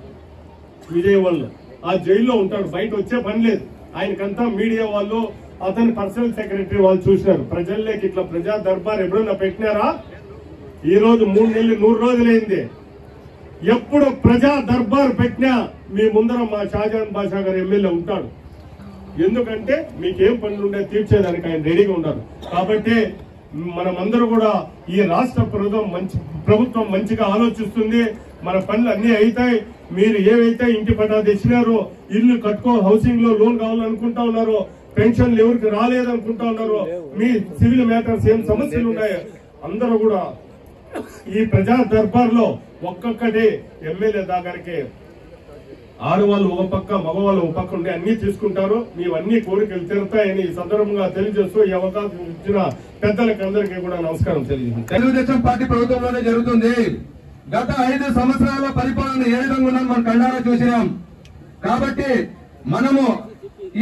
విజయవాడలో. ఆ జైల్లో ఉంటాడు, బయట వచ్చే పని లేదు. ఆయనకంతా మీడియా వాళ్ళు, అతని పర్సనల్ సెక్రటరీ వాళ్ళు చూసినారు. ప్రజల్లోకి ఇట్లా ప్రజా దర్బార్ ఎప్పుడన్నా పెట్టినారా? ఈ రోజు 3 నెలలు 100 రోజులైంది. ఎప్పుడు ప్రజా దర్బార్ పెట్టినా మీ ముందర మా షాజహాన్ బాషా గారు ఎమ్మెల్యే ఉంటాడు. ఎందుకంటే మీకేం పనులు ఉండే తీర్చేదానికి ఆయన రెడీగా ఉన్నారు. కాబట్టి మనమందరూ కూడా ఈ రాష్ట్ర ప్రభుత్వం మంచిగా ఆలోచిస్తుంది. మన పనులు అన్ని అవుతాయి. మీరు ఏవైతే ఇంటి పట్టా తెచ్చినారో, ఇల్లు కట్టుకో, హౌసింగ్ లో లోన్ కావాలనుకుంటా ఉన్నారో, పెన్షన్లు ఎవరికి రాలేదనుకుంటా ఉన్నారో, మీ సివిల్ మ్యాటర్స్ ఏం సమస్యలు ఉన్నాయో అందరూ కూడా ఈ ప్రజా దర్బార్ లో ఒక్కొక్కటి ఎమ్మెల్యే దగ్గరికి ఆడవాళ్ళు ఒక పక్క మగవాళ్ళు ఒక పక్క ఉండి అన్ని తీసుకుంటారు. మీవన్నీ కోరికలు తీరుతాయని ఈ సందర్భంగా తెలియజేస్తూ ఈ అవకాశం ఇచ్చిన పెద్దలకి అందరికీ కూడా నమస్కారం తెలియజేస్తుంది. తెలుగుదేశం పార్టీ ప్రభుత్వంలోనే జరుగుతుంది. గత 5 సంవత్సరాల పరిపాలన ఏ విధంగా ఉందని మనం కళ్ళారా చూసినాం. కాబట్టి మనము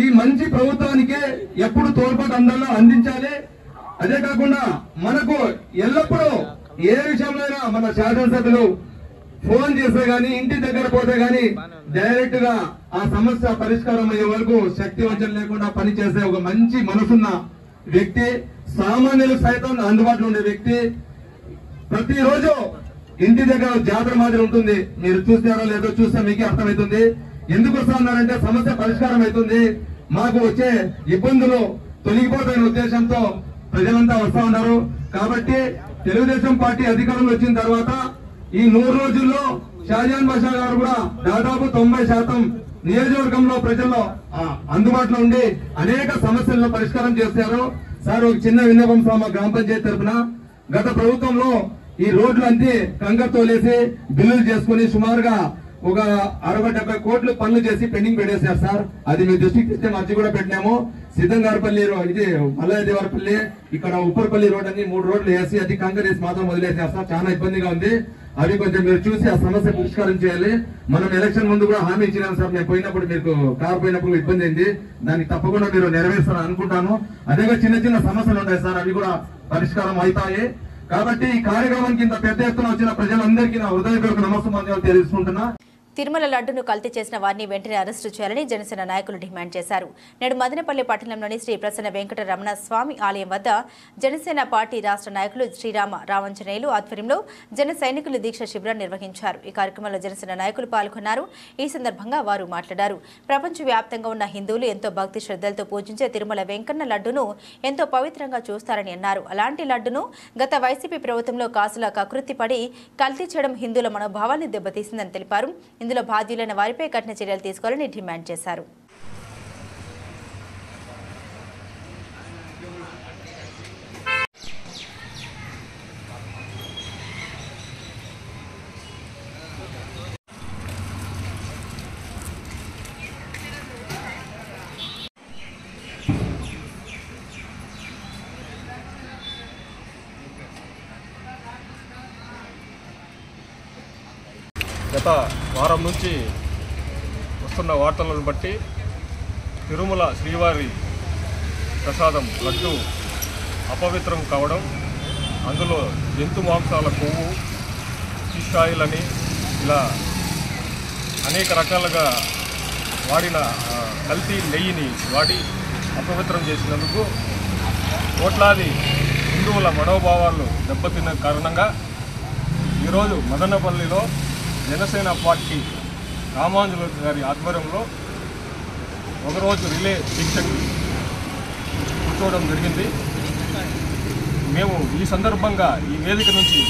ఈ మంచి ప్రభుత్వానికి ఎప్పుడు తోడ్పాటు అందరిలో అందించాలి. అదే కాకుండా మనకు ఎల్లప్పుడూ ఏ విషయంలో మన శాసనసభ్యులు ఫోన్ చేస్తే గానీ ఇంటి దగ్గర పోతే గానీ డైరెక్ట్ గా ఆ సమస్య పరిష్కారం అయ్యే వరకు శక్తి వంచన లేకుండా పనిచేసే ఒక మంచి మనసున్న వ్యక్తి, సామాన్యులకు సైతం అందుబాటులో ఉండే వ్యక్తి. ప్రతిరోజు ఇంటి దగ్గర జాతర మాదిరి ఉంటుంది. మీరు చూస్తారో లేదో చూస్తే మీకే అర్థమవుతుంది. ఎందుకు వస్తా ఉన్నారంటే సమస్య పరిష్కారం అవుతుంది, మాకు వచ్చే ఇబ్బందులు తొలగిపోతాయనే ఉద్దేశంతో ప్రజలంతా వస్తా ఉన్నారు. కాబట్టి తెలుగుదేశం పార్టీ అధికారంలో వచ్చిన తర్వాత ఈ 100 రోజుల్లో షాజహాన్ బాషా గారు కూడా దాదాపు 90% నియోజకవర్గంలో ప్రజల్లో అందుబాటులో ఉండి అనేక సమస్యలను పరిష్కారం చేశారు. సార్ ఒక చిన్న విన్నపం మా గ్రామ పంచాయతీ తరఫున, గత ప్రభుత్వంలో ఈ రోడ్లంతా కంకర తోలేసి బిల్లులు చేసుకుని సుమారుగా ఒక 60-70 కోట్లు పనులు చేసి పెండింగ్ పెట్టేశారు సార్. అది మీ దృష్టికి తెస్తే మర్చి కూడా పెట్టినాము. సిద్ధంగారపల్లి ఇది మల్లయ్యదేవరపల్లి, ఇక్కడ ఉప్పరపల్లి రోడ్ అని 3 రోడ్లు వేసి అది కంకర వేసి మాత్రం వదిలేశారు సార్. చాలా ఇబ్బందిగా ఉంది. అవి కొంచెం మీరు చూసి ఆ సమస్య పరిష్కారం చేయాలి. మనం ఎలక్షన్ ముందు కూడా హామీ ఇచ్చినాం సార్. నేను పోయినప్పుడు మీకు కారు పోయినప్పుడు ఇబ్బంది అయింది. దానికి తప్పకుండా మీరు నెరవేరుస్తారని అనుకుంటాను. అదేగా చిన్న చిన్న సమస్యలు ఉంటాయి సార్, అవి కూడా పరిష్కారం అవుతాయి. కాబట్టి ఈ కార్యక్రమానికి ఇంత పెద్ద ఎత్తున వచ్చిన ప్రజలందరికీ నా హృదయపూర్వక నమస్కారం తెలియజేసుకుంటున్నా. తిరుమల లడ్డును కల్తీ చేసిన వారిని వెంటనే అరెస్టు చేయాలని జనసేన నాయకులు డిమాండ్ చేశారు. నేడు మదనపల్లి పట్టణంలోని శ్రీ ప్రసన్న వెంకటరమణ స్వామి ఆలయం వద్ద జనసేన పార్టీ రాష్ట్ర నాయకులు శ్రీరామ రామాంజనేయులు ఆధ్వర్యంలో జన సైనికులు దీక్ష శిబిరం నిర్వహించారు. ఈ కార్యక్రమంలో జనసేన నాయకులు పాల్గొన్నారు. ఈ సందర్భంగా వారు మాట్లాడారు. ప్రపంచవ్యాప్తంగా ఉన్న హిందువులు ఎంతో భక్తి శ్రద్ధలతో పూజించే తిరుమల వెంకన్న లడ్డును ఎంతో పవిత్రంగా చూస్తారని అన్నారు. అలాంటి లడ్డును గత వైసీపీ ప్రభుత్వంలో కాసులా కకృతి పడి కల్తీ చేయడం హిందువుల మనోభావాన్ని దెబ్బతీసిందని తెలిపారు. ఇందులో బాధ్యులైన వారిపై కఠిన చర్యలు తీసుకోవాలని డిమాండ్ చేశారు. గత వారం నుంచి వస్తున్న వార్తలను బట్టి తిరుమల శ్రీవారి ప్రసాదం లడ్డు అపవిత్రం కావడం, అందులో జంతు మాంసాల కొవ్వు, ఫిష్ ఆయిల్ అని ఇలా అనేక రకాలుగా వాడిన కల్తీ నెయ్యిని వాడి అపవిత్రం చేసినందుకు కోట్లాది హిందువుల మనోభావాలు దెబ్బతిన్న కారణంగా ఈరోజు మదనపల్లిలో జనసేన పార్టీ రామాంజనేయులు గారి ఆధ్వర్యంలో ఒకరోజు రిలే దీక్షకు కూర్చోవడం జరిగింది. మేము ఈ సందర్భంగా ఈ వేదిక నుంచి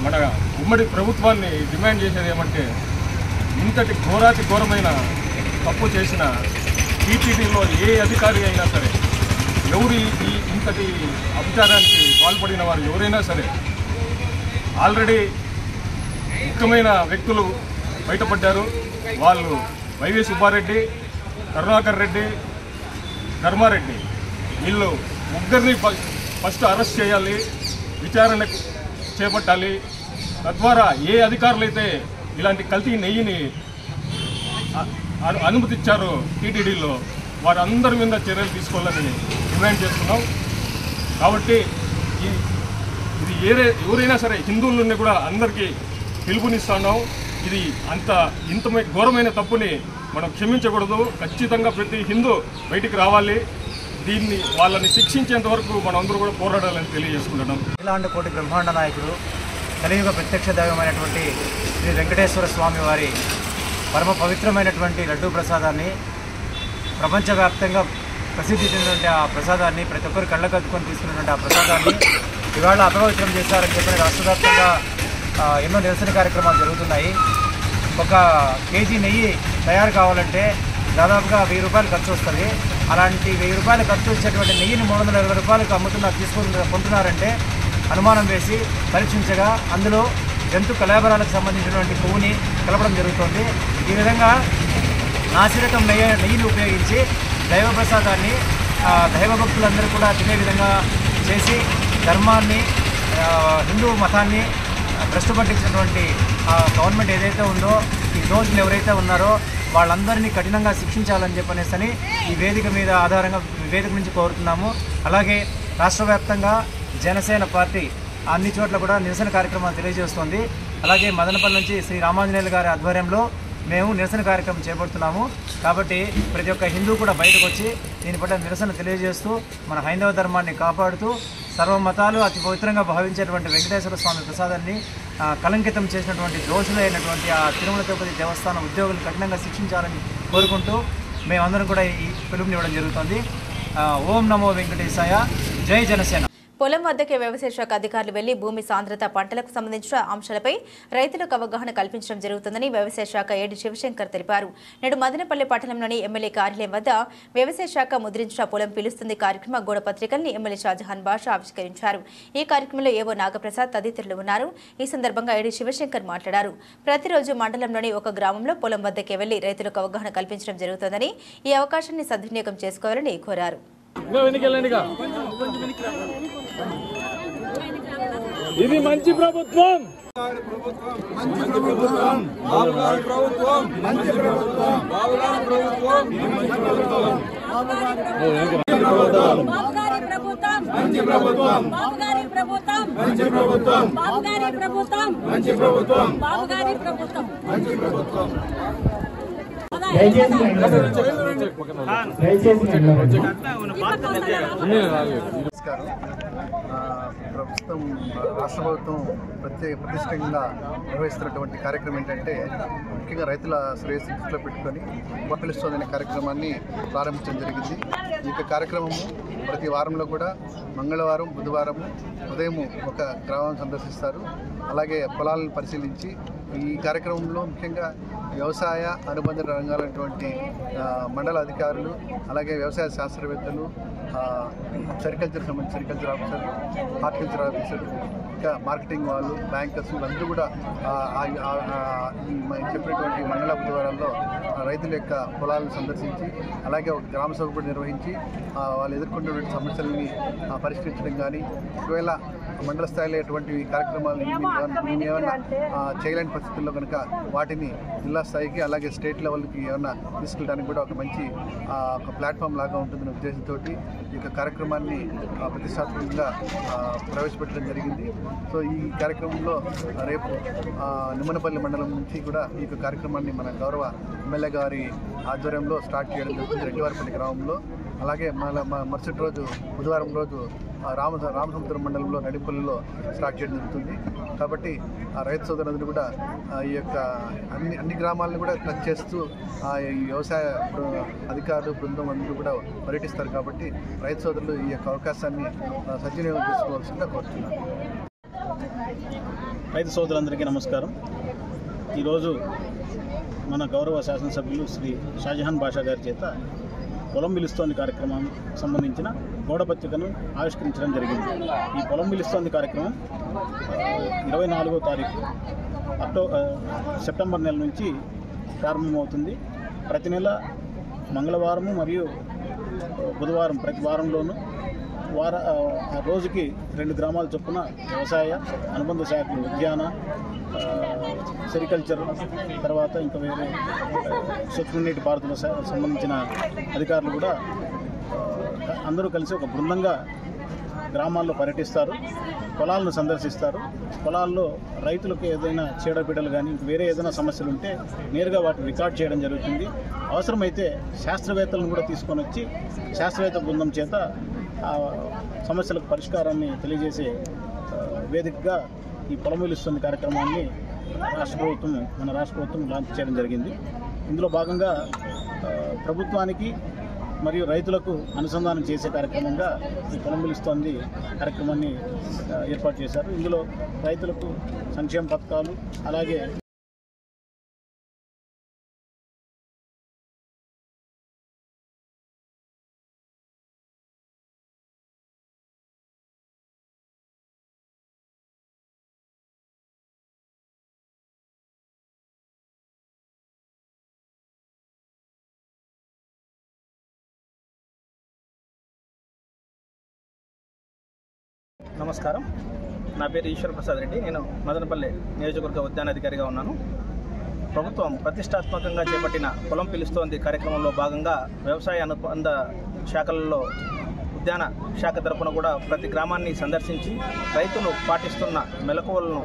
మన ఉమ్మడి ప్రభుత్వాన్ని డిమాండ్ చేసేది ఏమంటే, ఇంతటి ఘోరాతి ఘోరమైన తప్పు చేసిన టీటీడీలో ఏ అధికారి అయినా సరే, ఎవరు ఇంతటి అపచారానికి పాల్పడిన వారు ఎవరైనా సరే, ఆల్రెడీ ముఖ్యమైన వ్యక్తులు బయటపడ్డారు. వాళ్ళు వైవి సుబ్బారెడ్డి, కరుణాకర్ రెడ్డి, ధర్మారెడ్డి, వీళ్ళు ముగ్గురిని ఫస్ట్ అరెస్ట్ చేయాలి, విచారణ చేపట్టాలి. తద్వారా ఏ అధికారులైతే ఇలాంటి కల్తీ నెయ్యిని అనుమతిచ్చారో టీటీడీలో వారందరి మీద చర్యలు తీసుకోవాలని డిమాండ్ చేస్తున్నాం. కాబట్టి ఇది ఎవరైనా సరే హిందువులని కూడా అందరికీ పిలుపునిస్తున్నాం. ఇది ఇంత ఘోరమైన తప్పుని మనం క్షమించకూడదు. ఖచ్చితంగా ప్రతి హిందూ బయటికి రావాలి. దీన్ని వాళ్ళని శిక్షించేంత వరకు మనం అందరూ కూడా పోరాడాలని తెలియజేసుకుంటున్నాం. ఇలాంటి కోటి బ్రహ్మాండ నాయకుడు, కలియుగ ప్రత్యక్ష దైవమైనటువంటి శ్రీ వెంకటేశ్వర స్వామి వారి పరమ పవిత్రమైనటువంటి లడ్డూ ప్రసాదాన్ని, ప్రపంచవ్యాప్తంగా ప్రసిద్ధి చెందినటువంటి ఆ ప్రసాదాన్ని, ప్రతి ఒక్కరు కళ్ళకద్దుకొని తీసుకున్నటువంటి ఆ ప్రసాదాన్ని ఇవాళ అపవిత్రం చేశారని చెప్పిన రాష్ట్ర వ్యాప్తంగా ఎన్నో నిరసన కార్యక్రమాలు జరుగుతున్నాయి. ఒక కేజీ నెయ్యి తయారు కావాలంటే దాదాపుగా 1000 రూపాయలు ఖర్చు వస్తుంది. అలాంటి 1000 రూపాయలు ఖర్చు వచ్చేటువంటి నెయ్యిని 320 రూపాయలకు కొంటున్నారంటే అనుమానం వేసి పరీక్షించగా అందులో జంతు కళేబరాలకు సంబంధించినటువంటి కొవ్వుని కలపడం జరుగుతుంది. ఈ విధంగా నాసిరకం నెయ్యిని ఉపయోగించి దైవ ప్రసాదాన్ని దైవభక్తులందరూ కూడా తినే విధంగా చేసి ధర్మాన్ని హిందూ మతాన్ని భ్రష్టు పట్టించినటువంటి గవర్నమెంట్ ఏదైతే ఉందో ఈ దోషులు ఎవరైతే ఉన్నారో వాళ్ళందరినీ కఠినంగా శిక్షించాలని చెప్పనేసి ఈ వేదిక మీద ఆధారంగా వేదిక నుంచి కోరుతున్నాము. అలాగే రాష్ట్ర వ్యాప్తంగా జనసేన పార్టీ అన్ని చోట్ల కూడా నిరసన కార్యక్రమాలు తెలియజేస్తుంది. అలాగే మదనపల్లి నుంచి శ్రీ రామాంజనేయులు గారి ఆధ్వర్యంలో మేము నిరసన కార్యక్రమం చేపడుతున్నాము. కాబట్టి ప్రతి ఒక్క హిందూ కూడా బయటకు వచ్చి దీని పట్ల నిరసన తెలియజేస్తూ మన హైందవ ధర్మాన్ని కాపాడుతూ సర్వమతాలు అతి పవిత్రంగా భావించేటువంటి వెంకటేశ్వర స్వామి ప్రసాదాన్ని కలంకితం చేసినటువంటి దోషులైనటువంటి ఆ తిరుమల తిరుపతి దేవస్థానం ఉద్యోగులను కఠినంగా శిక్షించాలని కోరుకుంటూ మేమందరం కూడా ఈ పిలుపునివ్వడం జరుగుతుంది. ఓం నమో వెంకటేశాయ, జై జనసేన. పొలం వద్దకే వ్యవసాయ శాఖ అధికారులు వెళ్లి భూమి సాంద్రత, పంటలకు సంబంధించిన అంశాలపై రైతులకు అవగాహన కల్పించడం జరుగుతుందని వ్యవసాయ శాఖ ఏడీ శివశంకర్ తెలిపారు. నేడు మదనపల్లి పట్టణంలోని ఎమ్మెల్యే కార్యాలయం వద్ద వ్యవసాయ శాఖ ముద్రించిన పొలం పిలుస్తుంది కార్యక్రమ గోడ పత్రికల్ని ఎమ్మెల్యే షాజహాన్ బాషా ఆవిష్కరించారు. ఈ కార్యక్రమంలో ఏవో నాగప్రసాద్ తదితరులు ఉన్నారు. ఈ సందర్భంగా ఏడీ శివశంకర్ మాట్లాడారు. ప్రతిరోజు మండలంలోని ఒక గ్రామంలో పొలం వద్దకే వెళ్లి రైతులకు అవగాహన కల్పించడం జరుగుతుందని, ఈ అవకాశాన్ని సద్వినియోగం చేసుకోవాలని కోరారు. ఇది మంచి ప్రభుత్వం, మంచి ప్రభుత్వం, బాబుగారి ప్రభుత్వం, మంచి ప్రభుత్వం, బాబుగారి ప్రభుత్వం, మంచి ప్రభుత్వం, బాబుగారి ప్రభుత్వం, మంచి ప్రభుత్వం, బాబుగారి ప్రభుత్వం, మంచి ప్రభుత్వం, బాబుగారి ప్రభుత్వం, మంచి ప్రభుత్వం, బాబుగారి ప్రభుత్వం, మంచి ప్రభుత్వం. నమస్కారం. ప్రస్తుతం రాష్ట్ర ప్రభుత్వం ప్రతిష్టంగా నిర్వహిస్తున్నటువంటి కార్యక్రమం ఏంటంటే ముఖ్యంగా రైతుల శ్రేయస్సు దృష్టిలో పెట్టుకొని పిలుస్తుంది అనే కార్యక్రమాన్ని ప్రారంభించడం జరిగింది. ఈ యొక్క కార్యక్రమము ప్రతి వారంలో కూడా మంగళవారం, బుధవారం ఉదయం ఒక గ్రామం సందర్శిస్తారు. అలాగే పొలాలను పరిశీలించి ఈ కార్యక్రమంలో ముఖ్యంగా వ్యవసాయ అనుబంధ రంగాలైనటువంటి మండల అధికారులు, అలాగే వ్యవసాయ శాస్త్రవేత్తలు, సెరికల్చర్ సంబంధించి సెరికల్చర్ ఆఫీసర్లు, హార్టికల్చర్ ఆఫీసర్లు, ఇంకా మార్కెటింగ్ వాళ్ళు, బ్యాంకర్స్ వీళ్ళందరూ కూడా చెప్పినటువంటి మండల బుధవారాల్లో రైతుల యొక్క పొలాలను సందర్శించి అలాగే ఒక గ్రామ సభ కూడా నిర్వహించి వాళ్ళు ఎదుర్కొన్నటువంటి సమస్యలని పరిష్కరించడం కానీ, ఒకవేళ మండల స్థాయిలో ఎటువంటి కార్యక్రమాలు ఏమైనా చేయలేని పరిస్థితుల్లో కనుక వాటిని జిల్లా స్థాయికి అలాగే స్టేట్ లెవెల్కి ఏమైనా తీసుకెళ్ళడానికి కూడా ఒక మంచి ఒక ప్లాట్ఫామ్ లాగా ఉంటుందనే ఉద్దేశంతో ఈ యొక్క కార్యక్రమాన్ని ప్రతిష్టాత్మకంగా ప్రవేశపెట్టడం జరిగింది. సో ఈ కార్యక్రమంలో రేపు నిమ్మనపల్లి మండలం నుంచి కూడా ఈ యొక్క కార్యక్రమాన్ని మన గౌరవ ఎమ్మెల్యే గారి ఆధ్వర్యంలో స్టార్ట్ చేయడం జరుగుతుంది రెడ్డివారిపల్లి గ్రామంలో. అలాగే మరుసటి రోజు బుధవారం రోజు రామసముద్రం మండలంలో నడిపల్లిలో స్టార్ట్ చేయడం జరుగుతుంది. కాబట్టి ఆ రైతు సోదరులందరూ కూడా ఈ యొక్క అన్ని గ్రామాలను కూడా టచ్ చేస్తూ ఈ వ్యవసాయ అధికారులు బృందం అందరూ కూడా పర్యటిస్తారు. కాబట్టి రైతు సోదరులు ఈ యొక్క అవకాశాన్ని సద్వినియోగం చేసుకోవాల్సిందిగా కోరుతున్నాను. రైతు సోదరులందరికీ నమస్కారం. ఈరోజు మన గౌరవ శాసనసభ్యులు శ్రీ షాజహాన్ బాషా గారి చేత పొలం పిలుస్తోంది కార్యక్రమానికి సంబంధించిన గోడపత్రికను ఆవిష్కరించడం జరిగింది. ఈ పొలం పిలుస్తోంది కార్యక్రమం 24వ తారీఖు సెప్టెంబర్ నెల నుంచి ప్రారంభమవుతుంది. ప్రతి నెల మంగళవారము మరియు బుధవారం ప్రతి వారంలోనూ రోజుకి 2 గ్రామాల చొప్పున వ్యవసాయ అనుబంధ శాఖలు, ఉద్యాన, సెరికల్చర్, తర్వాత ఇంకా వేరే సూక్ష్మనీటి పారుదల సంబంధించిన అధికారులు కూడా అందరూ కలిసి ఒక బృందంగా గ్రామాల్లో పర్యటిస్తారు, పొలాలను సందర్శిస్తారు. పొలాల్లో రైతులకు ఏదైనా చీడపీడలు కానీ వేరే ఏదైనా సమస్యలు ఉంటే నేరుగా వాటిని రికార్డ్ చేయడం జరుగుతుంది. అవసరమైతే శాస్త్రవేత్తలను కూడా తీసుకొని వచ్చి శాస్త్రవేత్త బృందం చేత సమస్యలకు పరిష్కారాన్ని తెలియజేసే వేదికగా ఈ పొలం పిలుస్తుంది కార్యక్రమాన్ని మన రాష్ట్ర ప్రభుత్వం లాంచ్ చేయడం జరిగింది. ఇందులో భాగంగా ప్రభుత్వానికి మరియు రైతులకు అనుసంధానం చేసే కార్యక్రమంగా ఈ పొలం పిలుస్తోంది కార్యక్రమాన్ని ఏర్పాటు చేశారు. ఇందులో రైతులకు సంక్షేమ పథకాలు అలాగే నమస్కారం. నా పేరు ఈశ్వర ప్రసాద్ రెడ్డి. నేను మదనపల్లి నియోజకవర్గ ఉద్యానాధికారిగా ఉన్నాను. ప్రభుత్వం ప్రతిష్టాత్మకంగా చేపట్టిన పొలం పిలుస్తోంది కార్యక్రమంలో భాగంగా వ్యవసాయ అనుబంధ శాఖలలో ఉద్యాన శాఖ తరపున కూడా ప్రతి గ్రామాన్ని సందర్శించి రైతులు పాటిస్తున్న మెలకువలను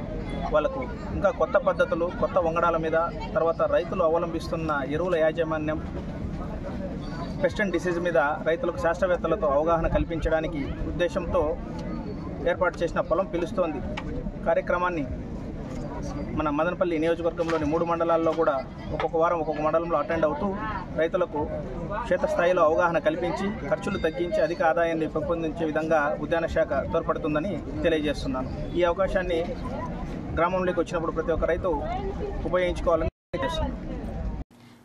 వాళ్ళకు ఇంకా కొత్త పద్ధతులు, కొత్త వంగడాల మీద, తర్వాత రైతులు అవలంబిస్తున్న ఎరువుల యాజమాన్యం, పెస్ట్ అండ్ డిసీజ్ మీద రైతులకు శాస్త్రవేత్తలతో అవగాహన కల్పించడానికి ఉద్దేశంతో ఏర్పాటు చేసిన పొలం పిలుస్తోంది కార్యక్రమాన్ని మన మదనపల్లి నియోజకవర్గంలోని 3 మండలాల్లో కూడా ఒక్కొక్క వారం ఒక్కొక్క మండలంలో అటెండ్ అవుతూ రైతులకు క్షేత్రస్థాయిలో అవగాహన కల్పించి ఖర్చులు తగ్గించి అధిక ఆదాయాన్ని పెంపొందించే విధంగా ఉద్యాన శాఖ తోడ్పడుతుందని తెలియజేస్తున్నాను. ఈ అవకాశాన్ని గ్రామంలోకి వచ్చినప్పుడు ప్రతి ఒక్క రైతు ఉపయోగించుకోవాలని తెలియజేస్తున్నాను.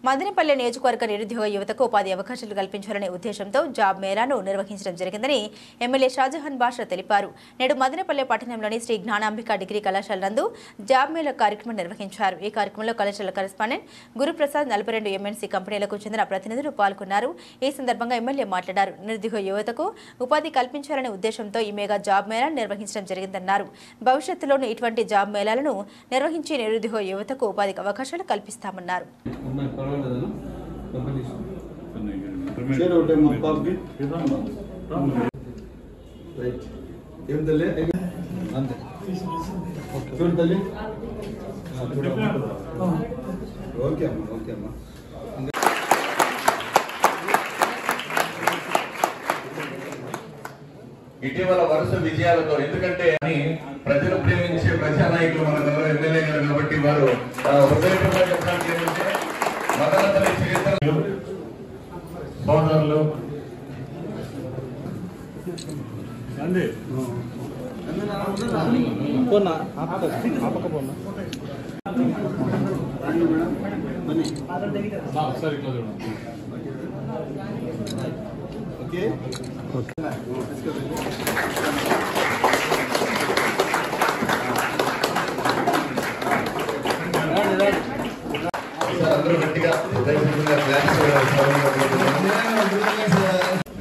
మదనపల్లి నియోజకవర్గ నిరుద్యోగ యువతకు ఉపాధి అవకాశాలు కల్పించాలనే ఉద్దేశంతో జాబ్ మేళాను నిర్వహించడం జరిగిందని ఎమ్మెల్యే షాజహాన్ బాషా తెలిపారు. నేడు మదనపల్లి పట్టణంలోని శ్రీ జ్ఞానాంబిక డిగ్రీ కళాశాల నందు జాబ్ మేళా కార్యక్రమం నిర్వహించారు. ఈ కార్యక్రమంలో కళాశాల కరెస్పాండెంట్ గురుప్రసాద్, 42 ఎంఎన్సీ కంపెనీలకు చెందిన ప్రతినిధులు పాల్గొన్నారు. ఈ సందర్భంగా ఎమ్మెల్యే మాట్లాడారు. నిరుద్యోగ యువతకు ఉపాధి కల్పించాలనే ఉద్దేశంతో ఈ మెగా జాబ్ మేళాను నిర్వహించడం జరిగిందన్నారు. భవిష్యత్తులోనూ ఇటువంటి జాబ్ మేళాలను నిర్వహించి నిరుద్యోగ యువతకు ఉపాధి అవకాశాలు కల్పిస్తామన్నారు. ఇటీవల వరుస విజయాలతో, ఎందుకంటే ప్రజలు ప్రేమించే ప్రజానాయకులు మన ఎమ్మెల్యే గారు కాబట్టి వారు హృదయపూర్వకంగా చెప్పడానికి ఏంటంటే మదనపల్లి చరిత్ర సోదరులు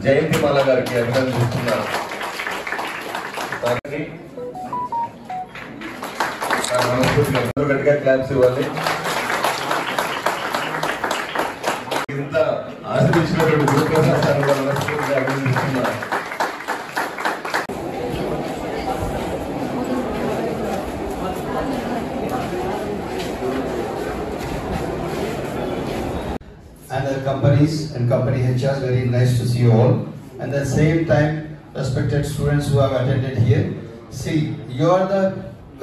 జయంతిమాల గారికి అభినందిస్తున్నారు. గట్టిగా క్లాప్స్ ఇవ్వాలి. ఇంత ఆశించినటువంటి గురుప్రసాద్ సార్ మనస్ఫూర్తిగా అభినందిస్తున్నారు. And the companies and company HRs, very nice to see you all. And at the same time, respected students who have attended here, see, you are the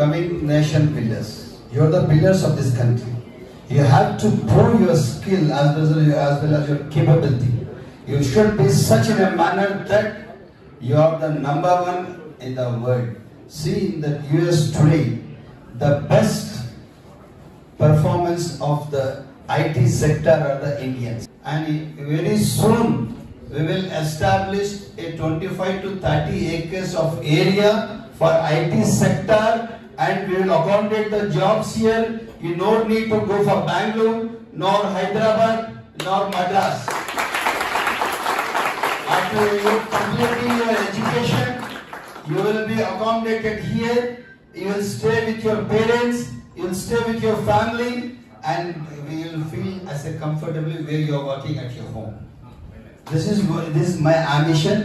coming nation builders. You are the builders of this country. You have to prove your skill as well as your capability. You should be such in a manner that you are the number one in the world. See, in the US today, the best performance of the IT sector are the Indians, and very soon we will establish a 25 to 30 acres of area for IT sector, and we will accommodate the jobs here. You don't need to go for Bangalore, nor Hyderabad, nor Madras. After you completing your education, you will be accommodated here. You will stay with your parents, you will stay with your family, and we will feel as a comfortably where you are working at your home. This is my ambition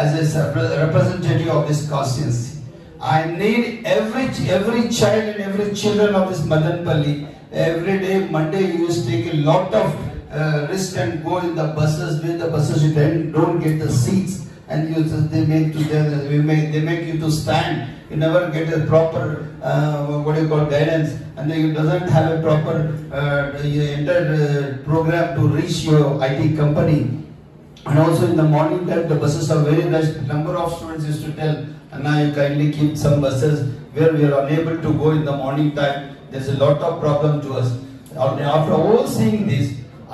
as a representative of this constituency. I need every child and every children of this Madanpalli. Every day, Monday, you used to take a lot of risk and go in the buses. With the buses, you don't get the seats, and they make you to stand. You never get a proper guidance, and then you doesn't have a proper program to reach your IT company. And also in the morning time, the buses are very rushed. Number of students used to tell, and now you kindly keep some buses where we are unable to go in the morning time. There's a lot of problem to us. After all seeing this,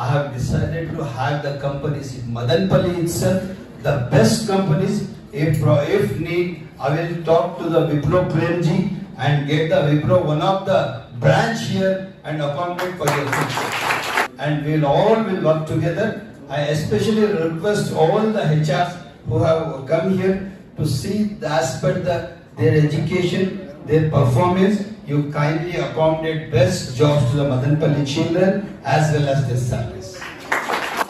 I have decided to have the companies in Madanpalli itself, the best companies. If need, I will talk to the Wipro Premji and get the Wipro one of the branch here and accommodate for your future. And we'll all work together. I especially request all the HRs who have come here to see the aspect, their education, their performance, you kindly accommodate best jobs to the Madanpalli children as well as their service.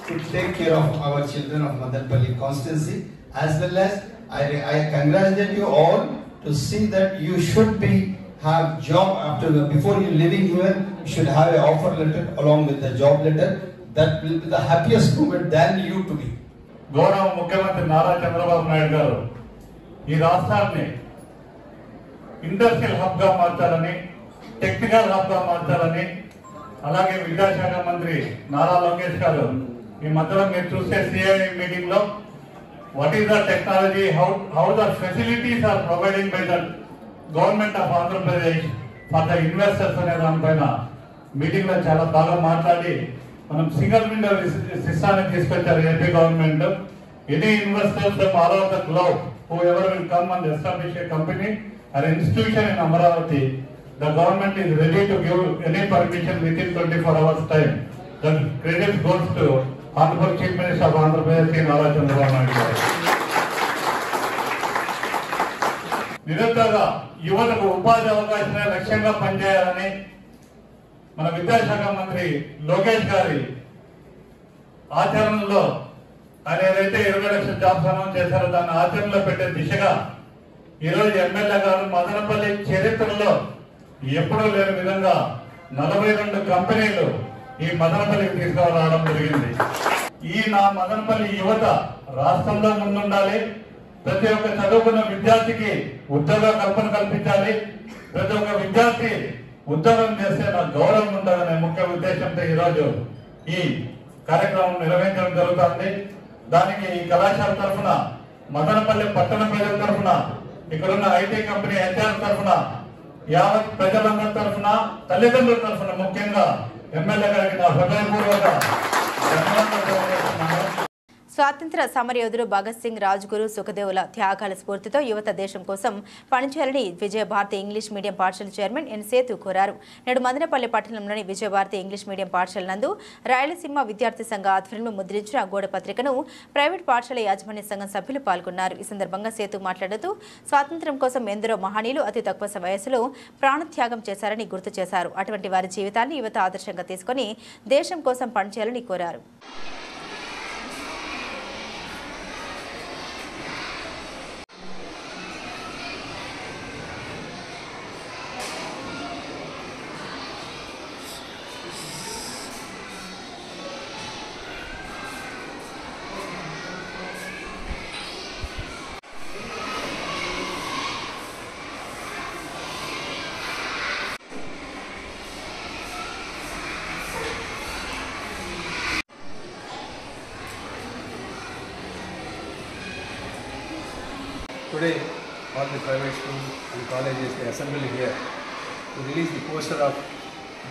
To take care of our children of Madanpalli constituency, as well as I congratulate you all to see that you should have job before you living here. You should have an offer letter along with the job letter. That will be the happiest moment than you to be. గౌరవ ముఖ్యమంత్రి నారా చంద్రబాబు నాయుడు గారు ఈ రాష్ట్రాన్ని industrial hub గా మార్చాలని, technical hub గా మార్చాలని, అలాగే విద్యాశాఖ మంత్రి నారా లోకేష్ గారు ఈ మధ్యలో మీరు చూస్తే సిఐఐ మీటింగ్ లో what is the technology, how the facilities are provided by the government of Andhra Pradesh for the investors అనే దానిపైన మీటింగ్ లో చాలా బాగా మాట్లాడి మనం సింగిల్ విండో సిస్టాన్ని తీసుకొచ్చారు AP government. Any investors from all over the globe who ever will come and establish a company or institution in Amaravati, the government is ready to give any permission within 24 hours time. The credit goes to Honorable Chief Minister of Andhra Pradesh Nara Chandrababu Naidu garu. నిరంతరంగా యువతకు ఉపాధి అవకాశాలే లక్ష్యంగా పనిచేయాలని మన విద్యాశాఖ మంత్రి లోకేష్ గారి ఆచరణలో ఆయన ఏదైతే 20 లక్షల జాబ్స్ అనౌన్స్ చేశారో దాన్ని ఆచరణలో పెట్టే దిశగా ఈరోజు ఎమ్మెల్యే గారు మదనపల్లి చరిత్రలో ఎప్పుడూ లేని విధంగా 42 కంపెనీలు ఈ మదనపల్లికి తీసుకురావడం జరిగింది. ఈ నా మదనపల్లి యువత రాష్ట్రంలో ముందుండాలి, ప్రతి ఒక్క చదువుకున్న విద్యార్థికి ఉద్యోగ కల్పన కల్పించాలి, ప్రతి ఒక్క విద్యార్థి ఉద్యోగం చేస్తే నాకు గౌరవం ఉండాలనే ముఖ్య ఉద్దేశంతో ఈరోజు ఈ కార్యక్రమం నిర్వహించడం జరుగుతుంది. దానికి ఈ కళాశాల తరఫున, మదనపల్లి పట్టణ ప్రజల తరఫున, ఇక్కడున్న ఐటీ కంపెనీ హెచ్ఆర్ తరఫున, యావత్ ప్రజలందరి తరఫున, తల్లిదండ్రుల తరఫున ముఖ్యంగా ఎమ్మెల్యే గారికి నా హృదయపూర్వక ధన్యవాదాలు తెలియజేస్తున్నాను. స్వాతంత్ర సమరయోధుడు భగత్ సింగ్, రాజ్గురు, సుఖదేవుల త్యాగాల స్ఫూర్తితో యువత దేశం కోసం పనిచేయాలని విజయభారతి ఇంగ్లీష్ మీడియం పాఠశాల చైర్మన్ ఎన్ సేతు కోరారు. నేడు మదనపల్లి పట్టణంలోని విజయభారతి ఇంగ్లీష్ మీడియం పాఠశాల నందు రాయలసీమ విద్యార్థి సంఘ ఆధ్వర్యంలో ముద్రించిన గోడ పత్రికను ప్రైవేట్ పాఠశాల యాజమాన్య సంఘం సభ్యులు పాల్గొన్నారు. ఈ సందర్భంగా సేతు మాట్లాడుతూ స్వాతంత్ర్యం కోసం ఎందరో మహనీయులు అతి తక్కువ వయసులో ప్రాణత్యాగం చేశారని గుర్తు చేశారు. అటువంటి వారి జీవితాన్ని యువత ఆదర్శంగా తీసుకుని దేశం కోసం పనిచేయాలని కోరారు. Today, all the private schools and colleges, they assemble here to release the poster of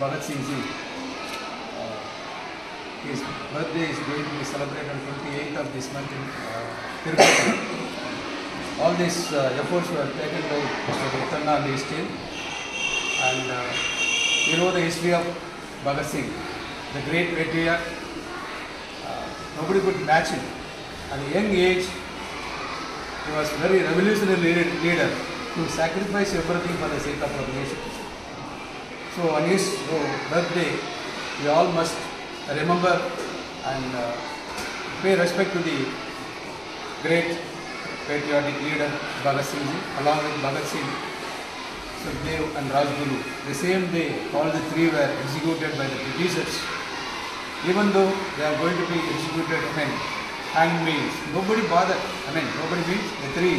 Bhagat Singh Ji. His birthday is going to be celebrated on 28th of this month in Tirupati. All these efforts were taken by Mr. Uttanna still, and you know the history of Bhagat Singh, the great patriot. Nobody could match him. At a young age, he was a very revolutionary leader to sacrifice everything for the sake of our nation. So on his birthday, we all must remember and pay respect to the great patriotic leader Bhagat Singh Ji, along with Bhagat Singh, Sukhdev and Rajguru. The same day, all the three were executed by the Britishers. Even though they are going to be executed, hanged means nobody bothered. Nobody means the three.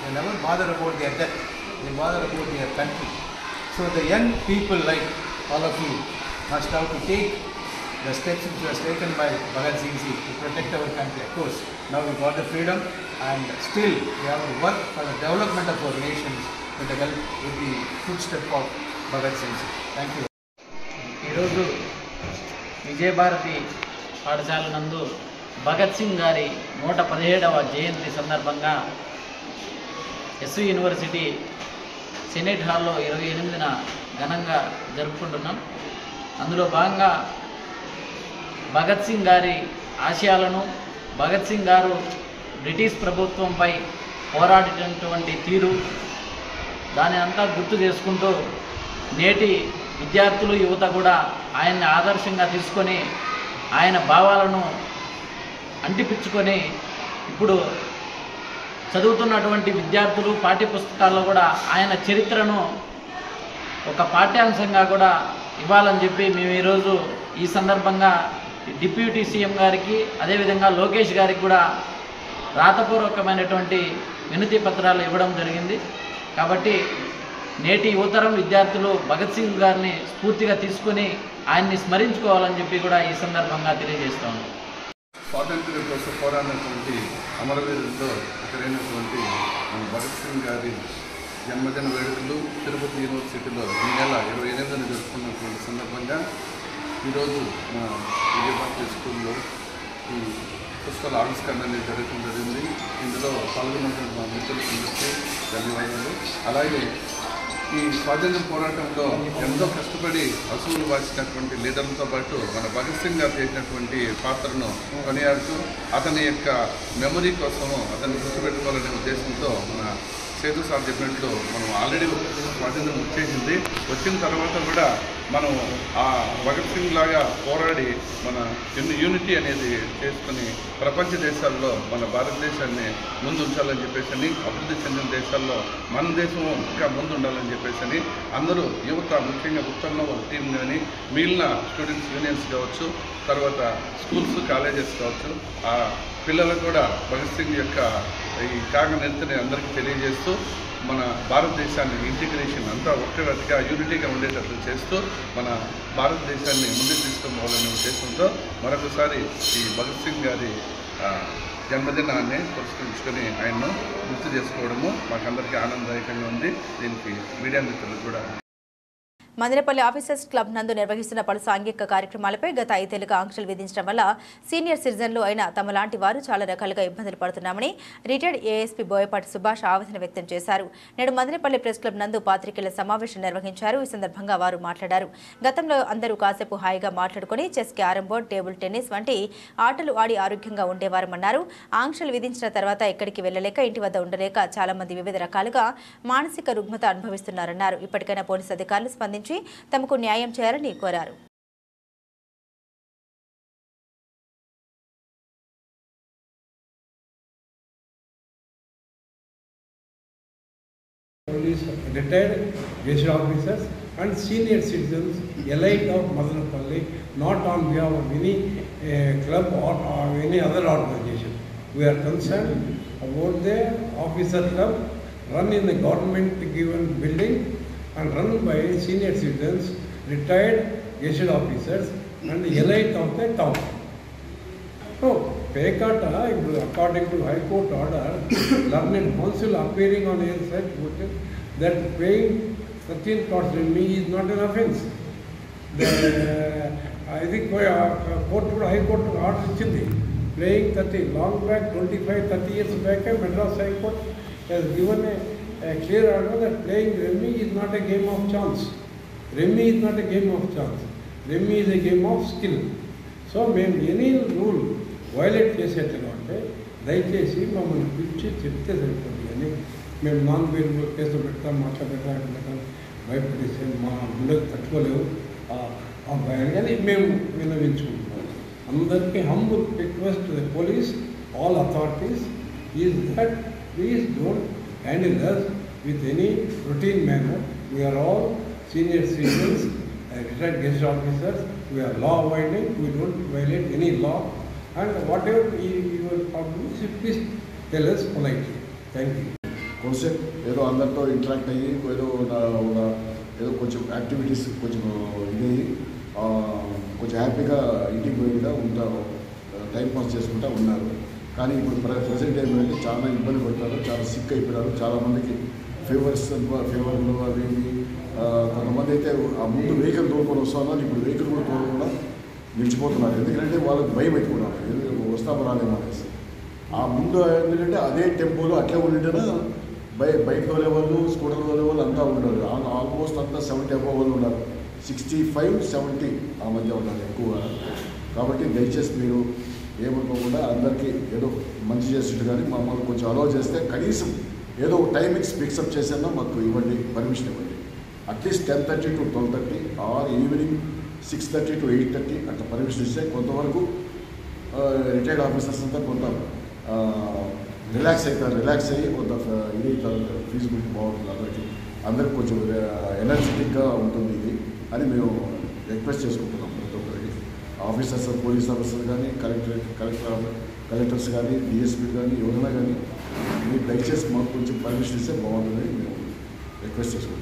They never bother about their death. They bother about their country. So the young people like all of you must have to take the steps which was taken by Bhagat Singh Ji to protect our country. Of course, now we got the freedom, and still we have to work for the development of our nations with the help, with the footstep of Bhagat Singh Ji. Thank you. ఈరోజు విజయభారతి పాఠశాల నందు భగత్ సింగ్ గారి 117వ జయంతి సందర్భంగా SV university senate హాల్లో 28న ఘనంగా జరుపుకుంటున్నాం. అందులో భాగంగా భగత్ సింగ్ గారి ఆశయాలను, భగత్ సింగ్ గారు బ్రిటిష్ ప్రభుత్వంపై పోరాడినటువంటి తీరు, దాని అంతా గుర్తు చేసుకుంటూ నేటి విద్యార్థులు యువత కూడా ఆయన్ని ఆదర్శంగా తీసుకొని ఆయన భావాలను అంటిపించుకొని ఇప్పుడు చదువుతున్నటువంటి విద్యార్థులు పాఠ్యపుస్తకాల్లో కూడా ఆయన చరిత్రను ఒక పాఠ్యాంశంగా కూడా ఇవ్వాలని చెప్పి మేము ఈరోజు ఈ సందర్భంగా డిప్యూటీ సీఎం గారికి అదేవిధంగా లోకేష్ గారికి కూడా రాతపూర్వకమైనటువంటి వినతి పత్రాలు ఇవ్వడం జరిగింది. కాబట్టి నేటి యువతరం విద్యార్థులు భగత్ సింగ్ గారిని స్ఫూర్తిగా తీసుకుని ఆయన్ని స్మరించుకోవాలని చెప్పి కూడా ఈ సందర్భంగా తెలియజేస్తాము. స్వాతంత్ర్య కోసం పోరాడినటువంటి అమరవీరులతో ఒకరైనటువంటి భగత్ సింగ్ గారి జన్మదిన వేడుకలు తిరుపతి యూనివర్సిటీలో ఈ నెల 28న జరుపుకున్నటువంటి సందర్భంగా ఈరోజు మా విజయభారతి స్కూల్లో ఈ పుస్తకాల ఆవిష్కరణ అనేది జరగడం జరిగింది. ఇందులో పాల్గొన్నటువంటి మా మిత్రులందరికీ ధన్యవాదాలు. అలాగే ఈ స్వాతంత్ర్య పోరాటంలో ఎంతో కష్టపడి అసూలు వాసినటువంటి లీడర్లతో పాటు మన భగత్ సింగ్ గారు చేసినటువంటి పాత్రను కొనియాడుతూ అతని యొక్క మెమరీ కోసము అతన్ని గుర్తుపెట్టుకోవాలనే ఉద్దేశంతో మన సేతు సార్ చెప్పినట్లు మనం ఆల్రెడీ స్వాతంత్రం వచ్చేసింది. వచ్చిన తర్వాత కూడా మనం ఆ భగత్ సింగ్ లాగా పోరాడి మన యూనిటీ అనేది చేసుకుని ప్రపంచ దేశాల్లో మన భారతదేశాన్ని ముందు ఉంచాలని చెప్పేసి, అభివృద్ధి చెందిన దేశాల్లో మన దేశం ఇంకా ముందు ఉండాలని చెప్పేసి అందరూ యువత, ముఖ్యంగా ఉత్తర్ణ టీం కానీ మిగిలిన స్టూడెంట్స్ యూనియన్స్ కావచ్చు, తర్వాత స్కూల్స్ కాలేజెస్ కావచ్చు, ఆ పిల్లలకు కూడా భగత్ సింగ్ యొక్క ఈ కాగనెత్తని అందరికీ తెలియజేస్తూ మన భారతదేశాన్ని ఇంటిగ్రేషన్ అంతా ఒక్కటిగా యూనిటీగా ఉండేటట్లు చేస్తూ మన భారతదేశాన్ని ముందుకు తీసుకుపోవాలనే ఉద్దేశంతో మరొకసారి ఈ భగత్ సింగ్ గారి జన్మదినాన్ని పురస్కరించుకొని ఆయన్ను గుర్తు చేసుకోవడము మాకందరికీ ఆనందదాయకంగా ఉంది. దీనికి మీడియా మిత్రులు కూడా మదనపల్లి ఆఫీసర్స్ క్లబ్ నందు నిర్వహిస్తున్న పలు సాంఘిక కార్యక్రమాలపై గత 5 ఏళ్లుగా ఆంక్షలు విధించడం వల్ల సీనియర్ సిటిజన్లు అయిన తమ లాంటి వారు చాలా రకాలుగా ఇబ్బందులు పడుతున్నామని రిటైర్డ్ ఏఎస్పీ బోయపాటి సుభాష్ ఆవేదన వ్యక్తం చేశారు. నేడు మదనపల్లి ప్రెస్ క్లబ్ నందు పాత్రికేయుల సమావేశం నిర్వహించారు. ఈ సందర్భంగా వారు మాట్లాడారు. గతంలో అందరూ కాసేపు హాయిగా మాట్లాడుకుని chess, carrom board, table tennis వంటి ఆటలు ఆడి ఆరోగ్యంగా ఉండేవారమన్నారు. ఆంక్షలు విధించిన తర్వాత ఎక్కడికి వెళ్లలేక, ఇంటి వద్ద ఉండలేక చాలా మంది వివిధ రకాలుగా మానసిక రుగ్మత అనుభవిస్తున్నారన్నారు. ఇప్పటికైనా పోలీసు అధికారులు స్పందించి తమకు న్యాయం చేయాలని కోరారు. Police, retired gazette officers and senior citizens elite of Madanapalli, not on behalf of any club or any other organization. We are concerned about the officer club run in the government given building and run by senior citizens, retired gazette officers and elite of the town. So, Pekata, according to High Court order, learned counsel appearing on his side that paying 13 cost me is not an offence. I think High Court order ichindi paying 30 long back 25-30 years back, Madras High Court has given a clear order that playing Rummy is not a game of chance. Rummy is not a game of chance. Rummy is a game of skill. So, మేము any rule violate చేసేట్లుగా ఉంటే దయచేసి మమ్మల్ని పిలిచి చెప్తే సరిపోతుంది. కానీ మేము non వేరు కేసులు పెడతాం, మాట్లాడతాం, భయపడేసి మా గుండెకు తట్టుకోలేవు ఆ భయాన్ని. కానీ మేము విన్నవించుకుంటున్నాం. అందరికీ humble request to the police, all authorities is that please don't handle us with any routine manner. We are all senior citizens, retired gazette officers. We are law abiding. We don't violate any law. And whatever you are public, please tell us politely. Thank you. Concept ఏదో అందరితో interact అయ్యి ఏదో కొంచెం activities కొంచెం ఇది కొంచెం హ్యాపీగా ఇంటికి పోయిగా ఉంటారు, టైం పాస్ చేసుకుంటూ ఉన్నారు. కానీ ఇప్పుడు ప్రజెంట్ ఏంటంటే చాలా ఇబ్బంది పడతారు, చాలా సిక్ అయిపోయారు. చాలామందికి ఫీవర్లు అవి కొంతమంది అయితే ఆ ముందు వెహికల్ తోలుకొని వస్తున్నారు, ఇప్పుడు వెహికల్ కూడా తోలకుండా నిలిచిపోతున్నారు. ఎందుకంటే వాళ్ళకి భయం పెట్టుకున్నారు, వస్తాము రాలేమో అనేసి. ఆ ముందు ఎందుకంటే అదే టెంపోలో అట్లే ఉండింటేనే బైక్ తోలే వాళ్ళు, స్కూటర్ తోలే వాళ్ళు అంతా ఉన్నారు. ఆల్మోస్ట్ అంతా 70 అబోవ్ వాళ్ళు ఉన్నారు. 65-70 ఆ మధ్య ఉన్నారు ఎక్కువ. కాబట్టి దయచేసి మీరు ఏమనుకోకుండా అందరికీ ఏదో మంచి చేస్తుంటే కానీ మమ్మల్ని కొంచెం అలౌ చేస్తే కనీసం ఏదో టైమింగ్స్ ఫిక్సప్ చేసేనా మాకు ఇవ్వండి, పర్మిషన్ ఇవ్వండి. At least 10:30 to 12:30 or evening 6:30 to 8:30 అట్లా పర్మిషన్ ఇస్తే కొంతవరకు రిటైర్డ్ ఆఫీసర్స్ అంతా కొంత రిలాక్స్ అయ్యి కొంత ఇది ఫీజిబిలిటీ బాగుంటుంది, అందరికి కొంచెం ఎనర్జెటిక్గా ఉంటుంది ఇది అని మేము రిక్వెస్ట్ చేసుకుంటున్నాం. ప్రతి ఒక్కరికి ఆఫీసర్స్, పోలీస్ ఆఫీసర్స్ కానీ, కలెక్టర్స్ కానీ, డిఎస్పీ కానీ, ఎవరైనా కానీ మీరు దయచేసి మాకు కొంచెం పర్మిషన్ ఇస్తే బాగుంటుందని మేము రిక్వెస్ట్ చేసుకుంటాం.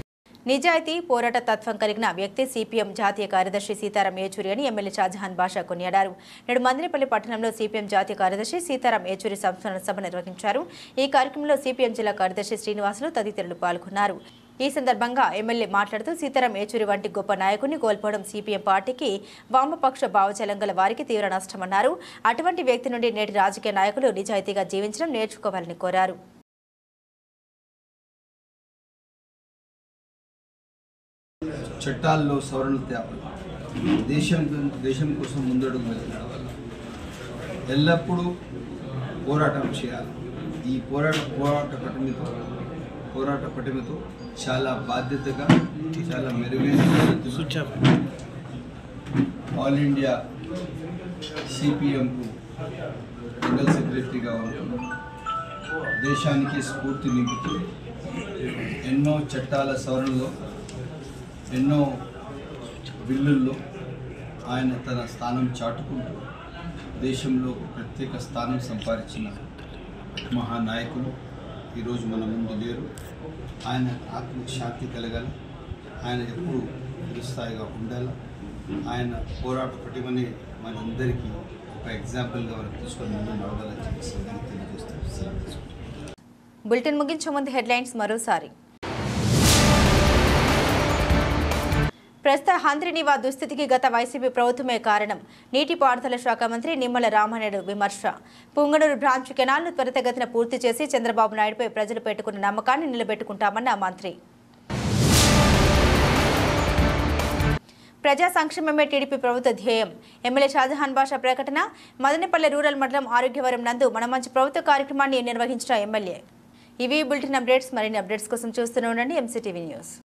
నిజాయితీ పోరాట తత్వం కలిగిన వ్యక్తి సిపిఎం జాతీయ కార్యదర్శి సీతారాం ఏచూరి అని ఎమ్మెల్యే షాజహాన్ బాషా కొనియాడారు. నేడు మదనపల్లి పట్టణంలో సిపిఎం జాతీయ కార్యదర్శి సీతారాం ఏచూరి సంస్మరణ సభ నిర్వహించారు. ఈ కార్యక్రమంలో సిపిఎం జిల్లా కార్యదర్శి శ్రీనివాసులు తదితరులు పాల్గొన్నారు. ఈ సందర్భంగా ఎమ్మెల్యే మాట్లాడుతూ సీతారాం ఏచూరి వంటి గొప్ప నాయకుడిని కోల్పోవడం సిపిఎం పార్టీకి వామపక్ష భావజాలం గల వారికి తీవ్ర నష్టమన్నారు. అటువంటి వ్యక్తి నుండి నేటి రాజకీయ నాయకులు నిజాయితీగా జీవించడం నేర్చుకోవాలని కోరారు. చట్టాల్లో సవరణలు తేవాలి, దేశం కోసం ముందడుగు నడవాలి, ఎల్లప్పుడూ పోరాటం చేయాలి. ఈ పోరాట పటిమతో చాలా బాధ్యతగా, చాలా మెరుగైన ఆల్ ఇండియా సిపిఎంకు జనరల్ సెక్రటరీగా ఉంటూ దేశానికి స్ఫూర్తి నింపుతూ ఎన్నో చట్టాల సవరణలో, ఎన్నో బిల్లుల్లో ఆయన తన స్థానం చాటుకుంటూ దేశంలో ప్రత్యేక స్థానం సంపాదించిన మహానాయకులు ఈరోజు మన ముందు లేరు. ఆయన ఆత్మకు శాంతి కలగాలి, ఆయన ఎప్పుడు చిరస్థాయిగా ఉండాలి. ఆయన పోరాట పటిమని మనందరికీ ఒక ఎగ్జాంపుల్గా మనం తీసుకొని ముందు నడవాలని చెప్పి తెలియజేస్తాం. బులెటిన్ ముగించే ముందు హెడ్లైన్స్ మరోసారి. ప్రస్తుత హంద్రినీవా దుస్థితికి గత వైసీపీ ప్రభుత్వమే కారణం. నీటిపారుదల శాఖ మంత్రి నిమ్మల రామానాయుడు విమర్శ. పుంగనూరు బ్రాంచ్ కెనాల్ను త్వరితగతిన పూర్తి చేసి చంద్రబాబు నాయుడుపై ప్రజలు పెట్టుకున్న నమ్మకాన్ని నిలబెట్టుకుంటామన్న మంత్రి. ప్రజా సంక్షేమమే టీడీపీ ప్రభుత్వ ధ్యేయం. ఎమ్మెల్యే షాజహాన్ బాషా ప్రకటన. మదనపల్లె రూరల్ మండలం ఆరోగ్యవరం నందు మన మంచి ప్రభుత్వ కార్యక్రమాన్ని నిర్వహించిన ఎమ్మెల్యే. ఇవి బులెటిన్ అప్డేట్స్. మరిన్ని అప్డేట్స్ కోసం చూస్తూనే ఉండండి ఎంసీటీవీ న్యూస్.